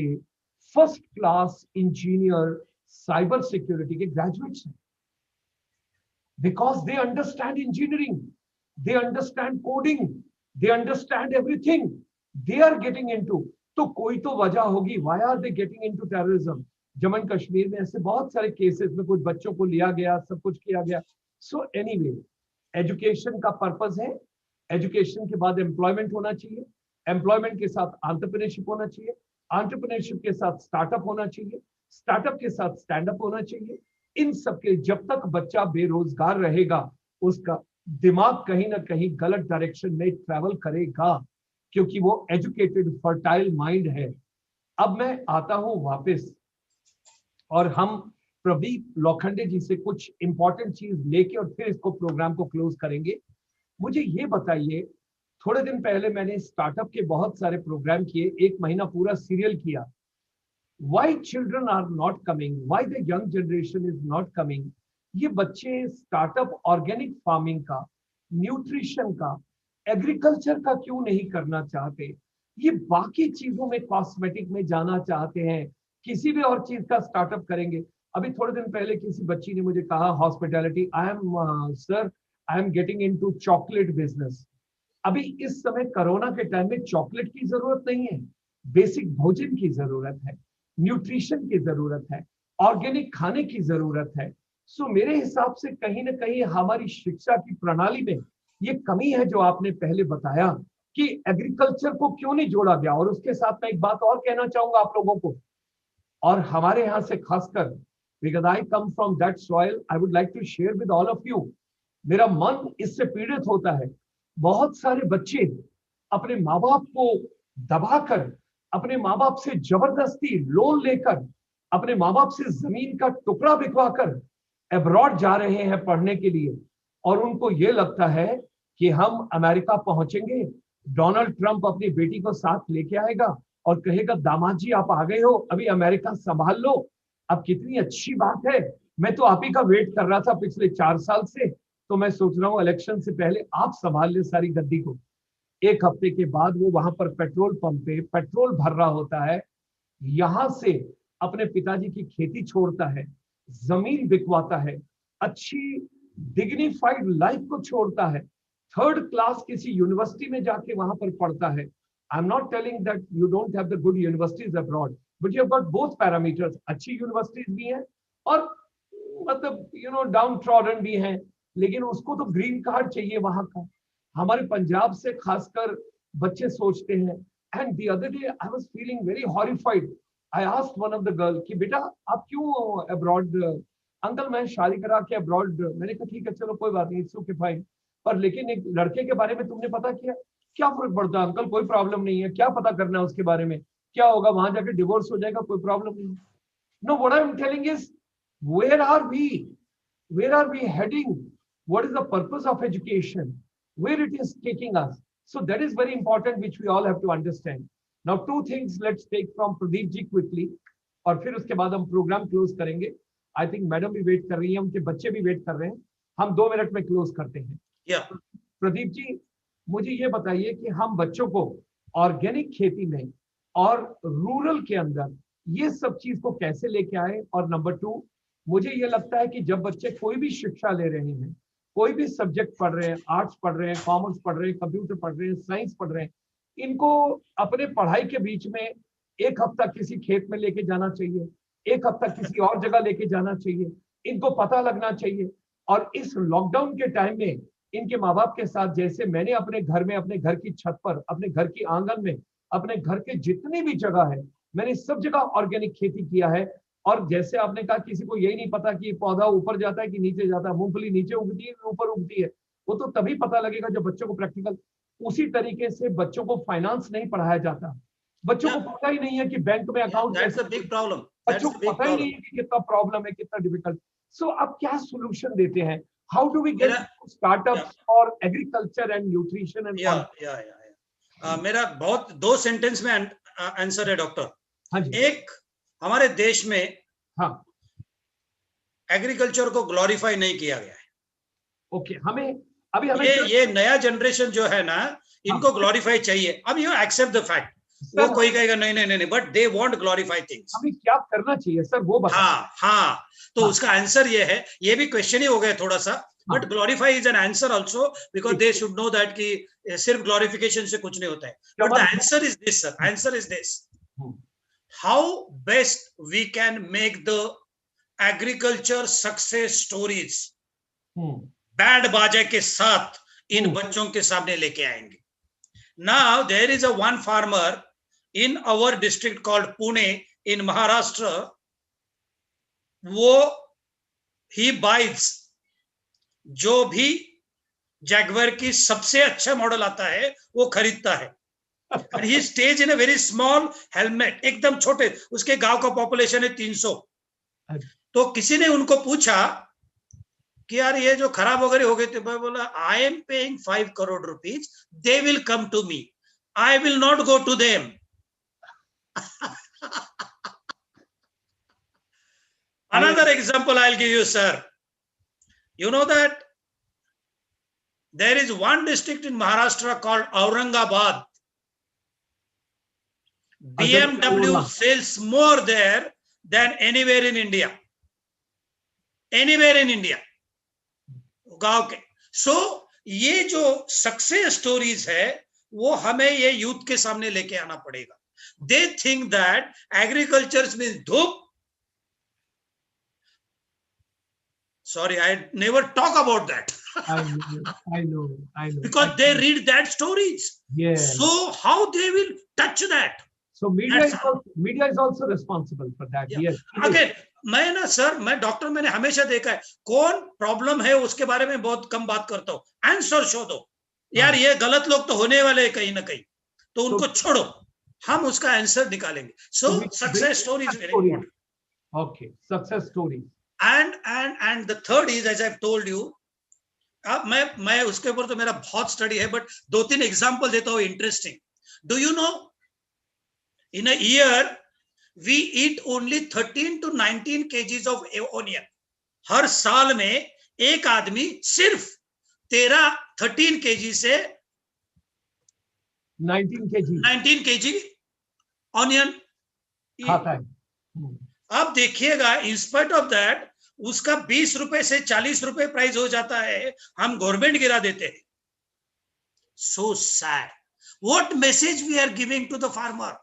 first class engineer cyber security के ग्रेजुएट्स हैं. Because they understand engineering, they understand coding, they understand everything, they are getting into. तो कोई तो वजह होगी why are they getting into terrorism. Jammu Kashmir में ऐसे बहुत सारे केसेस में कुछ बच्चों को लिया गया, सब कुछ किया गया. सो एनीवे, एजुकेशन का पर्पस है. एजुकेशन के बाद एम्प्लॉयमेंट होना चाहिए, एम्प्लॉयमेंट के साथ एंटरप्रेन्योरशिप होना चाहिए, एंटरप्रेन्योरशिप के साथ स्टार्टअप होना चाहिए, स्टार्टअप के साथ स्टैंड अप होना चाहिए. इन सब के जब तक बच्चा बेरोजगार रहेगा उसका दिमाग कहीं ना कहीं गलत डायरेक्शन में ट्रैवल करेगा, क्योंकि वो एजुकेटेड फर्टाइल माइंड है. अब मैं आता हूं वापस और हम प्रदीप लोखंडे जी से कुछ इंपॉर्टेंट चीज लेके और फिर इसको प्रोग्राम को क्लोज करेंगे. मुझे ये बताइए, थोड़े दिन पहले मैंने स्टार्टअप के बहुत सारे प्रोग्राम किए, 1 महीना पूरा सीरियल किया. Why children are not coming, why the young generation is not coming. ये बच्चे स्टार्टअप ऑर्गेनिक फार्मिंग का, न्यूट्रिशन का, एग्रीकल्चर का क्यों नहीं करना चाहते? ये बाकी चीजों में, कॉस्मेटिक में जाना चाहते हैं, किसी भी और चीज का स्टार्टअप करेंगे. अभी थोड़े दिन पहले किसी बच्ची ने मुझे कहा hospitality, I am sir I am getting into chocolate business. अभी इस समय कोरोना के टाइम में चॉकलेट की जरूरत नहीं है, बेसिक भोजन की जरूरत है, न्यूट्रिशन की जरूरत है, ऑर्गेनिक खाने की जरूरत है. सो मेरे हिसाब से कहीं ना कहीं हमारी शिक्षा की प्रणाली में ये कमी है जो आपने पहले बताया कि एग्रीकल्चर को क्यों नहीं जोड़ा गया. और उसके साथ मैं एक बात और कहना चाहूंगा आप लोगों को, और हमारे यहाँ से खासकर, because I come from that soil, I would like to share with all of you. मेरा मन इससे पीड़ित होता है. बहुत सारे बच्चे अपने माँ बाप को दबाकर, अपने माँ बाप से जबरदस्ती लोन लेकर, अपने माँ बाप से जमीन का टुकड़ा बिकवाकर अब्रॉड जा रहे हैं पढ़ने के लिए. और उनको ये लगता है कि हम अमेरिका पहुंचेंगे, डोनाल्ड ट्रंप अपनी बेटी को साथ लेके आएगा और कहेगा दामाद जी आप आ गए हो, अभी अमेरिका संभाल लो. अब कितनी अच्छी बात है. मैं तो आप ही का वेट कर रहा था पिछले 4 साल से, तो मैं सोच रहा हूँ इलेक्शन से पहले आप संभाल ले सारी गद्दी को. 1 हफ्ते के बाद वो वहां पर पेट्रोल पंप पे पेट्रोल भर रहा होता है, यहां से अपने पिताजी की खेती छोड़ता है, जमीन बिकवाता है, अच्छी डिग्निफाइड लाइफ को छोड़ता है, 3rd क्लास किसी यूनिवर्सिटी में जाके वहां पर पढ़ता है. I am not telling that you don't have the good universities abroad, but you have got both parameters. अच्छी यूनिवर्सिटीज भी हैं और मतलब डाउन ट्रॉडन भी हैं, लेकिन उसको तो ग्रीन कार्ड चाहिए वहां का. हमारे पंजाब से खासकर बच्चे सोचते हैं. And the other day I was feeling very horrified. I asked one of the girl कि बेटा आप क्यों अब्रॉड? अंकल मैं शादी करा के अब्रॉड. मैंने कहा ठीक है चलो कोई बात नहीं, इट्स ओके फाइन. पर लेकिन एक लड़के के बारे में तुमने पता किया? क्या फर्क पड़ता है अंकल, कोई प्रॉब्लम नहीं है. क्या पता करना है उसके बारे में? क्या होगा वहां जाके डिवोर्स हो जाएगा, कोई प्रॉब्लम नहीं. No, what I am telling is where are we heading? What is the purpose of education? Where it is taking us? So that is very important, which we all have to understand. Now, 2 things let's take from Pradeep ji quickly, और फिर उसके बाद हम programme close करेंगे. I think madam भी wait कर रही है, उनके बच्चे भी वेट कर रहे हैं. हम 2 मिनट में क्लोज करते हैं. Yeah. प्रदीप जी, मुझे ये बताइए कि हम बच्चों को ऑर्गेनिक खेती में और रूरल के अंदर ये सब चीज को कैसे लेके आए। और नंबर 2, मुझे ये लगता है कि जब बच्चे कोई भी शिक्षा ले रहे हैं, कोई भी सब्जेक्ट पढ़ रहे हैं, आर्ट्स पढ़ रहे हैं, कॉमर्स पढ़ रहे हैं, कंप्यूटर पढ़ रहे हैं, साइंस पढ़ रहे हैं, इनको अपने पढ़ाई के बीच में एक हफ्ता किसी खेत में लेके जाना चाहिए, एक हफ्ता किसी और जगह लेके जाना चाहिए, इनको पता लगना चाहिए। और इस लॉकडाउन के टाइम में इनके माँ बाप के साथ, जैसे मैंने अपने घर में, अपने घर की छत पर, अपने घर की आंगन में, अपने घर के जितनी भी जगह है, मैंने सब जगह ऑर्गेनिक खेती किया है। और जैसे आपने कहा किसी को यही नहीं पता कि पौधा ऊपर जाता है कि नीचे जाता है, मूंगफली नीचे उगती है ऊपर उगती है, वो तो तभी पता लगेगा जब बच्चों को प्रैक्टिकल। उसी तरीके से बच्चों को फाइनेंस नहीं पढ़ाया जाता, बच्चों को पता ही नहीं है कि बैंक में account, that's a big problem, बच्चों को पता ही नहीं है कि कितना प्रॉब्लम है, कितना डिफिकल्ट। सो अब क्या सोल्यूशन देते हैं? How do we get startups for agriculture and nutrition and मेरा बहुत 2 सेंटेंस में आंसर है डॉक्टर। हाँ जी। एक, हमारे देश में हाँ एग्रीकल्चर को ग्लोरीफाई नहीं किया गया है। ओके, हमें अभी ये नया जनरेशन जो है ना, इनको ग्लोरीफाई चाहिए। अब यू एक्सेप्ट द फैक्ट, वो कोई कहेगा नहीं नहीं नहीं, but they want glorify things. अभी क्या करना चाहिए सर, वो बताओ। हाँ, तो उसका आंसर ये है, ये भी क्वेश्चन ही हो गया थोड़ा सा, but glorify is an answer also, because they should know that कि सिर्फ ग्लोरिफिकेशन से कुछ नहीं होता है। But the answer is this sir, answer is this, how best we can make the agriculture success stories band बाजे के साथ इन बच्चों के सामने लेके आएंगे। Now there is a one farmer in our district called Pune in Maharashtra, वो he buys जो भी जैगवर की सबसे अच्छा मॉडल आता है वो खरीदता है, and he stays in a very small helmet, एकदम छोटे, उसके गांव का पॉपुलेशन है 300। तो किसी ने उनको पूछा कि यार ये जो खराब वगैरह हो गए थे, मैं बोला I am paying 5 crore rupees, they will come to me, I will not go to them. Another example I'll give you, sir. You know that there is one district in Maharashtra called Aurangabad. BMW sells more there than anywhere in India. Anywhere in India. गांव के। So ये जो success stories है वो हमें ये youth के सामने लेके आना पड़ेगा। They think that agriculture means धूप। Sorry, I never talk about that. I know. Because they read that stories. Yes. So how they will touch that? So media is also responsible for that. Yeah. Yes. Again, मैं doctor, मैंने हमेशा देखा है, कौन problem है उसके बारे में बहुत कम बात करता हूँ, आंसर शो दो। यार ये गलत लोग तो होने वाले हैं कहीं ना कहीं, तो उनको छोड़ो, हम उसका आंसर निकालेंगे। So success story is very important. Okay, success story. And the third is, as I've told you, अब मैं उसके ऊपर तो मेरा बहुत स्टडी है, बट 2-3 एग्जांपल देता हूँ interesting. Do you know, in a year we eat only 13 to 19 kgs of onion. हर साल में एक आदमी सिर्फ 13 kg से 19 kg ऑनियन खाता है। अब देखिएगा, इंस्पाइट ऑफ दैट उसका 20 रुपए से 40 रुपए प्राइस हो जाता है, हम गवर्नमेंट गिरा देते हैं। So sad. What message we are giving to the farmer?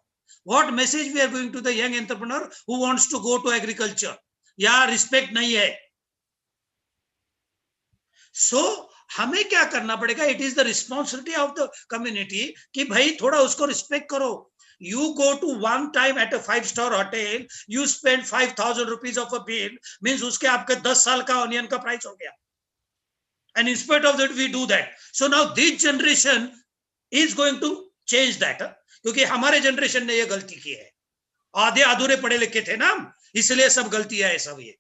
What message we are going to the young entrepreneur who wants to go to agriculture? यार रिस्पेक्ट नहीं है। So हमें क्या करना पड़ेगा? It is the responsibility of the community कि भाई थोड़ा उसको रिस्पेक्ट करो। You go to one time at a 5-star hotel, you spend 5,000 rupees of a bill, means उसके आपके 10 साल का ऑनियन का प्राइस हो गया। And in spite of that, we do that. So now this generation is going to change that, क्योंकि हमारे generation ने ये गलती की है। आधे अधूरे पढ़े लिखे थे ना, इसलिए सब गलतियां है सब ये।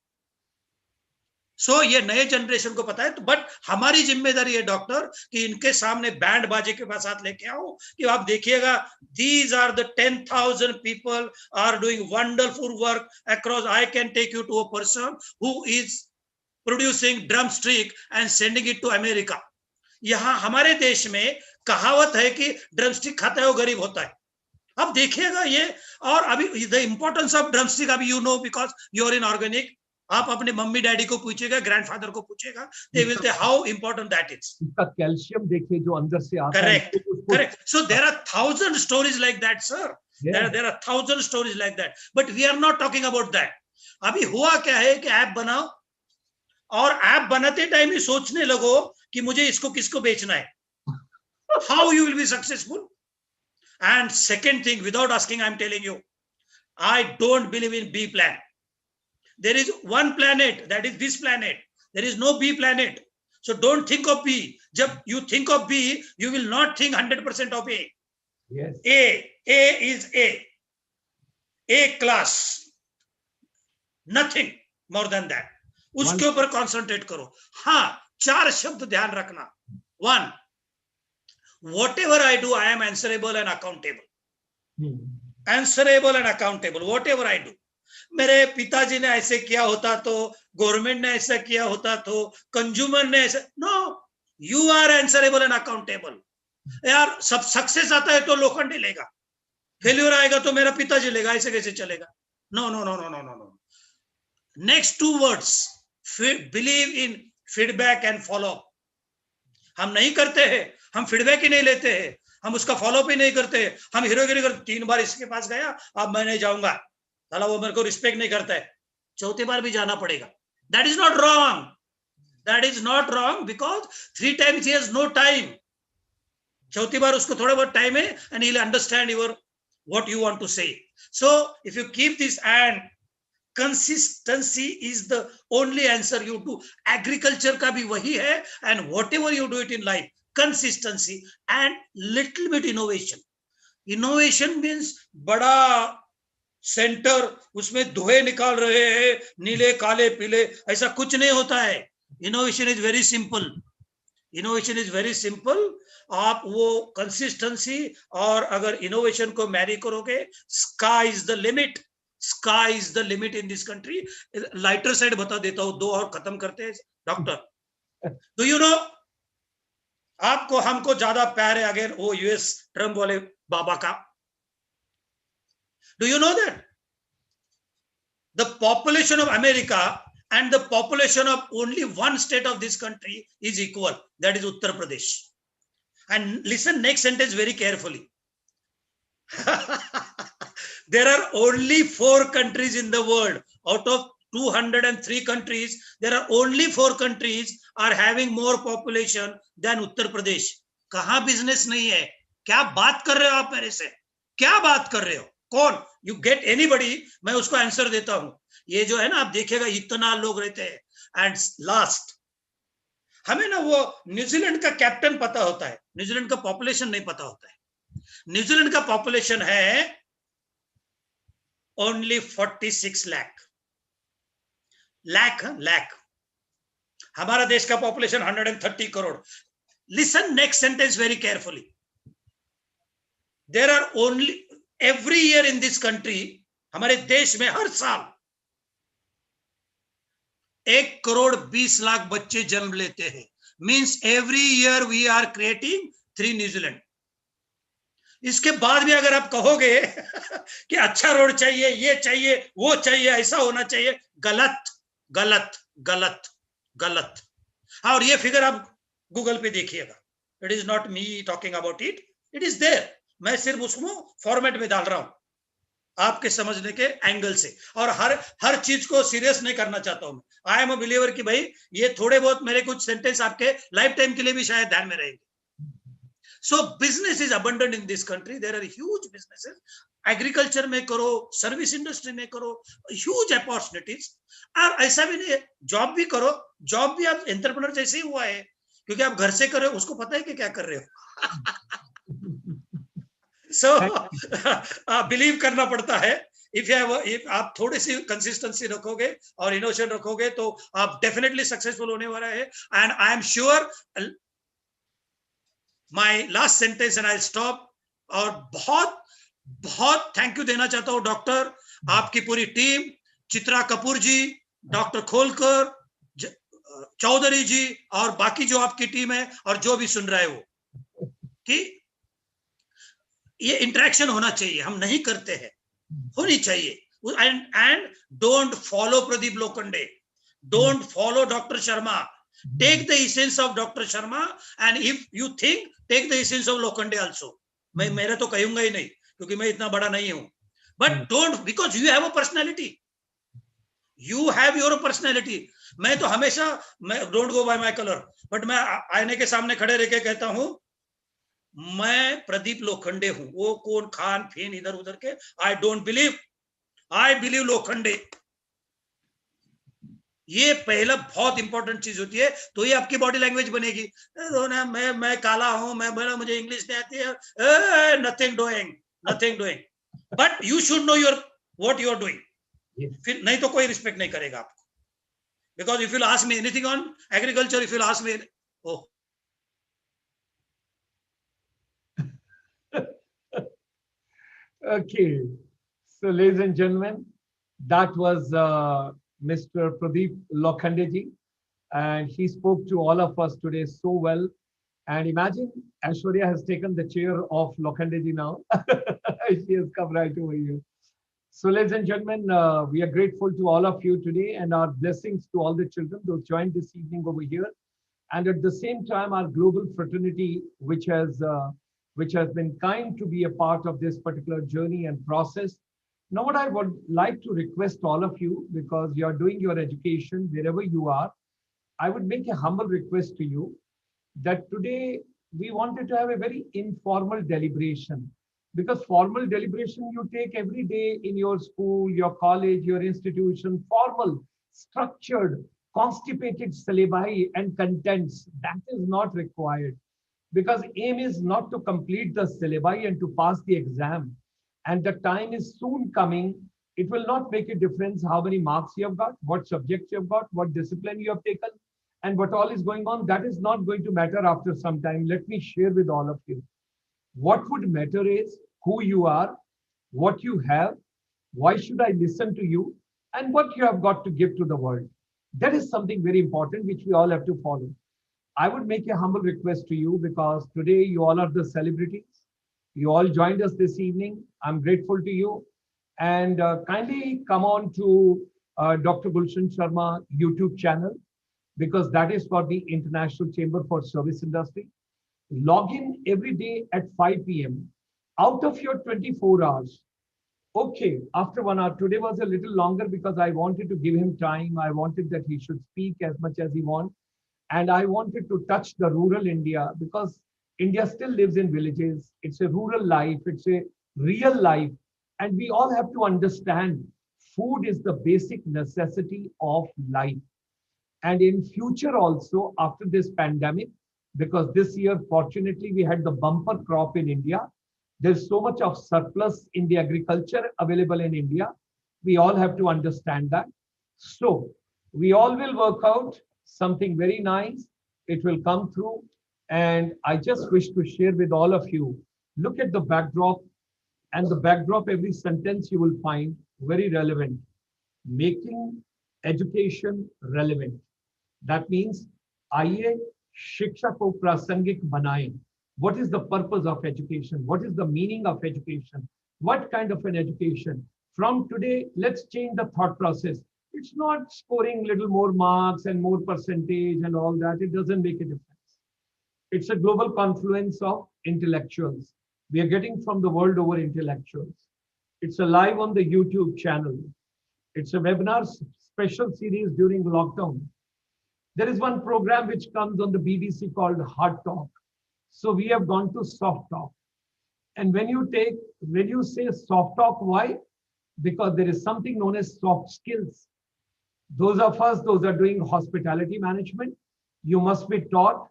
सो ये नए जनरेशन को पता है, तो बट हमारी जिम्मेदारी है डॉक्टर कि इनके सामने बैंड बाजे के पास हाथ लेके आओ कि आप देखिएगा, these are the 10,000 people are doing wonderful work across. I can take you to a person who is producing drumstick and sending it to America. यहाँ हमारे देश में कहावत है कि ड्रमस्टिक खाता है वो गरीब होता है। अब देखिएगा ये, और अभी द इंपॉर्टेंस ऑफ ड्रमस्टिक अभी you know because you are in organic. आप अपने मम्मी डैडी को पूछेगा, ग्रैंडफादर को पूछेगा, they will say how important that is. इसका कैल्शियम देखिए जो अंदर से आता है। Correct correct. So there are 1000 stories like that sir, there are 1000 stories like that, but we are not talking about that. अभी हुआ क्या है कि ऐप बनाओ और ऐप बनाते टाइम ही सोचने लगो कि मुझे इसको किसको बेचना है, how you will be successful. And second thing, without asking, I'm telling you, I don't believe in B plan. There is one planet, that is this planet. There is no B planet. So don't think of B. Jab you think of B, you will not think 100% of A. Yes. A is A class. Nothing more than that. उसके ऊपर concentrate करो। हाँ, 4 शब्द ध्यान रखना। 1, whatever I do, I am answerable and accountable. Answerable and accountable, whatever I do. मेरे पिताजी ने ऐसे किया होता तो, गवर्नमेंट ने ऐसा किया होता तो, कंज्यूमर ने ऐसा, no, you are answerable and accountable. यार सब सक्सेस आता है तो लोखंडे लेगा, फेल्यूर आएगा तो मेरा पिताजी लेगा, ऐसे कैसे चलेगा? No no no no no no no. Next 2 words, believe in feedback and follow. हम नहीं करते हैं, हम फीडबैक ही नहीं लेते हैं, हम उसका फॉलोअप ही नहीं करते, हम हीरोगिरी करते। 3 बार इसके पास गया, अब मैं नहीं जाऊंगा, साला वो मेरे को रिस्पेक्ट नहीं करता है, 4थी बार भी जाना पड़ेगा। That is not wrong, that is not wrong, because 3 times he has no time. 4थी बार उसको थोड़ा बहुत टाइम है, and he will understand your what you want to say. So if you keep this, and consistency is the only answer you do. Agriculture का भी वही है, and whatever you do it in life, consistency and little bit innovation. Innovation means बड़ा centre, उसमें धुएं निकाल रहे हैं नीले काले पीले, ऐसा कुछ नहीं होता है। Innovation is very simple. Innovation is very simple. आप वो कंसिस्टेंसी और अगर इनोवेशन को मैरी करोगे, sky is the limit. Sky is the limit in this country. Lighter side बता देता हूं, 2 और खत्म करते हैं। डॉक्टर, डू यू नो, आपको हमको ज्यादा प्यार है अगेन वो यूएस ट्रम्प वाले बाबा का। Do you know that the population of America and the population of only one state of this country is equal, that is Uttar Pradesh. And listen next sentence very carefully. There are only 4 countries in the world out of 203 countries. There are only 4 countries are having more population than Uttar Pradesh. कहाँ business नहीं है? क्या बात कर रहे हो आप मेरे से? क्या बात कर रहे हो? कौन? You get anybody? मैं उसको आंसर देता हूं। ये जो है ना, आप देखिएगा इतना लोग रहते हैं। एंड लास्ट, हमें ना वो न्यूजीलैंड का कैप्टन पता होता है, न्यूजीलैंड का पॉपुलेशन नहीं पता होता है। न्यूजीलैंड का पॉपुलेशन है ओनली 46 लाख। हमारा देश का population 130 crore. Listen next sentence very carefully. There are only every year in this country, हमारे देश में हर साल 1,20,00,000 बच्चे जन्म लेते हैं। Means every year we are creating 3 New Zealand. इसके बाद भी अगर आप कहोगे कि अच्छा रोड चाहिए, ये चाहिए, वो चाहिए, ऐसा होना चाहिए, गलत गलत गलत गलत। और ये फिगर आप गूगल पे देखिएगा। It is not me talking about it, it is there. मैं सिर्फ उसको फॉर्मेट में डाल रहा हूं आपके समझने के एंगल से, और हर चीज को सीरियस नहीं करना चाहता हूं। आई एम अ बिलीवर कि भाई ये थोड़े बहुत मेरे कुछ सेंटेंस आपके लाइफ टाइम के लिए भी शायद ध्यान में रहेंगे। So business is abundant in this country, there are huge businesses. Agriculture में करो, सर्विस इंडस्ट्री में करो, ह्यूज अपॉर्चुनिटीज। और ऐसा भी नहीं है, जॉब भी करो, जॉब भी आप एंटरप्रेन्योर जैसे ही हुआ है, क्योंकि आप घर से कर रहे हो, उसको पता है कि क्या कर रहे हो। सो बिलीव करना पड़ता है। इफ आप थोड़ी सी कंसिस्टेंसी रखोगे और इनोवेशन रखोगे तो आप डेफिनेटली सक्सेसफुल होने वाला है। And I am sure, my last sentence and I stop. और बहुत बहुत थैंक यू देना चाहता हूं डॉक्टर, आपकी पूरी टीम, चित्रा कपूर जी, डॉक्टर खोलकर, चौधरी जी और बाकी जो आपकी टीम है और जो भी सुन रहा है वो। कि ये इंटरेक्शन होना चाहिए, हम नहीं करते हैं, होनी चाहिए. And don't follow Pradeep Lokhande, don't follow Dr. Sharma. Take the essence of Dr. Sharma, and if you think, take the essence of Lokhande also. मैं मेरे तो कहूंगा ही नहीं क्योंकि मैं इतना बड़ा नहीं हूं. But don't, because you have a personality. You have your personality. मैं तो हमेशा, मैं don't go by my color, but मैं आईने के सामने खड़े रह के कहता हूं मैं प्रदीप लोखंडे हूं. वो कौन खान फीन इधर उधर के, I don't believe. I believe Lokhande. ये पहला बहुत इंपॉर्टेंट चीज होती है, तो ये आपकी बॉडी लैंग्वेज बनेगी. ना मैं काला हूं, मैं मुझे इंग्लिश नहीं आती है, nothing doing. But you should know your what you are doing. फिर नहीं तो कोई रिस्पेक्ट नहीं करेगा आपको. Because if you ask me anything on agriculture, if you ask me, oh, Okay, so ladies and gentlemen, that was Mr. Pradeep Lokhande ji, and he spoke to all of us today so well. And imagine Aishwarya has taken the chair of Lokhande ji now. She has come right over here. So ladies and gentlemen, we are grateful to all of you today, and our blessings to all the children who joined this evening over here. And at the same time, our global fraternity, which has been kind to be a part of this particular journey and process. Now, what I would like to request all of you, because you are doing your education wherever you are, I would make a humble request to you that today we wanted to have a very informal deliberation, because formal deliberation you take every day in your school, your college, your institution, formal, structured, constipated syllabi and contents, that is not required. Because aim is not to complete the syllabi and to pass the exam. And the time is soon coming. It will not make a difference how many marks you have got, what subjects you have got, what discipline you have taken, and what all is going on. That is not going to matter after some time. Let me share with all of you. What would matter is who you are, what you have, why should I listen to you, and what you have got to give to the world. That is something very important which we all have to follow. I would make a humble request to you, because today you all are the celebrities. You all joined us this evening. I'm grateful to you. And kindly come on to Dr. Gulshan Sharma YouTube channel, because that is for the International Chamber for Service Industry. Log in every day at 5 p.m. Out of your 24 hours. Okay, after 1 hour. Today was a little longer because I wanted to give him time. I wanted that he should speak as much as he wants. And I wanted to touch the rural India, because India still lives in villages. It's a rural life. It's a real life. And we all have to understand food is the basic necessity of life. And in future also, after this pandemic, because this year, fortunately, we had the bumper crop in India. There's so much of surplus in the agriculture available in India. We all have to understand that. So we all will work out something very nice. It will come through. And I just wish to share with all of you, look at the backdrop, and the backdrop, every sentence you will find very relevant. Making education relevant. That means, आइए शिक्षा को प्रासंगिक बनाएं. What is the purpose of education? What is the meaning of education? What kind of an education? From today, let's change the thought process. It's not scoring little more marks and more percentage and all that. It doesn't make a difference. It's a global confluence of intellectuals. We are getting from the world over intellectuals. It's a live on the YouTube channel. It's a webinar special series during lockdown. There is one program which comes on the BBC called Hard Talk. So we have gone to soft talk. And when you say soft talk, why? Because there is something known as soft skills. Those of us, those are doing hospitality management, you must be taught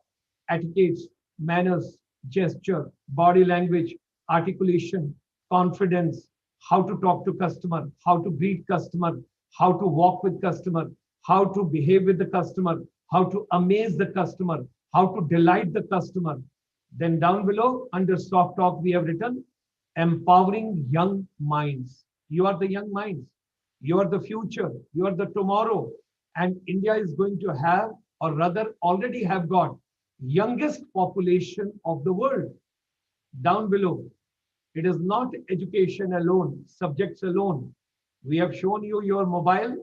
etiquettes, manners, gesture, body language, articulation, confidence, how to talk to customer, how to greet customer, how to walk with customer, how to behave with the customer, how to amaze the customer, how to delight the customer. Then down below, under soft talk, we have written empowering young minds. You are the young minds. You are the future. You are the tomorrow. And India is going to have, or rather already have got, youngest population of the world. down below. It is not education alone, subjects alone. We have shown you your mobile.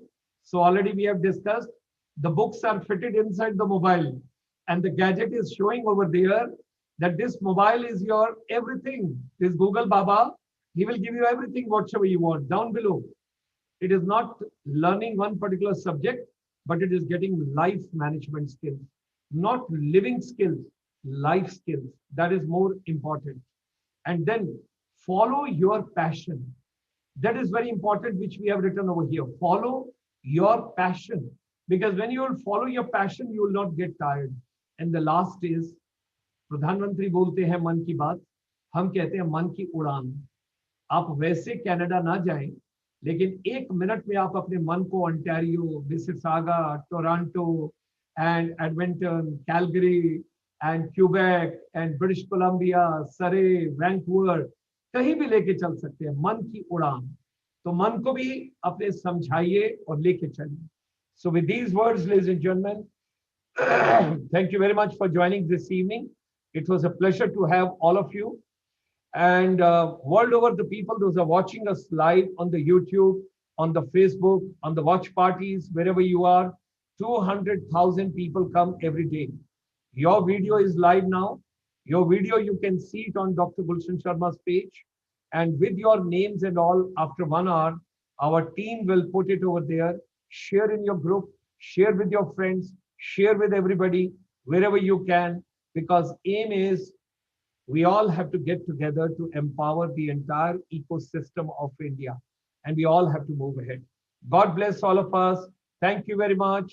So already we have discussed the books are fitted inside the mobile, and the gadget is showing over there that this mobile is your everything. This Google Baba, he will give you everything, whatever you want down below. It is not learning one particular subject, but it is getting life management skills, not living skills, life skills. That is more important. And then follow your passion. That is very important, which we have written over here. Follow your passion. Because when you will follow your passion, you will not get tired. And the last is, प्रधानमंत्री बोलते हैं मन की बात, हम कहते हैं मन की उड़ान. आप वैसे कनाडा ना जाएं, लेकिन 1 मिनट में आप अपने मन को Ontario, Mississauga, Toronto and Edmonton, Calgary and Quebec and British Columbia, सरे, वैंकूवर, कहीं भी लेके चल सकते हैं. मन की उड़ान. तो मन को भी अपने समझाइए और लेके चलिए. So with these words, ladies and gentlemen, thank you very much for joining this evening. It was a pleasure to have all of you. And world over, the people, those are watching us live on the YouTube, on the Facebook, on the watch parties, wherever you are, 200,000 people come every day. Your video is live now. Your video, you can see it on Dr. Gulshan Sharma's page. And with your names and all, after 1 hour, our team will put it over there. Share in your group, share with your friends, share with everybody, wherever you can, because aim is we all have to get together to empower the entire ecosystem of India, and we all have to move ahead. God bless all of us. Thank you very much.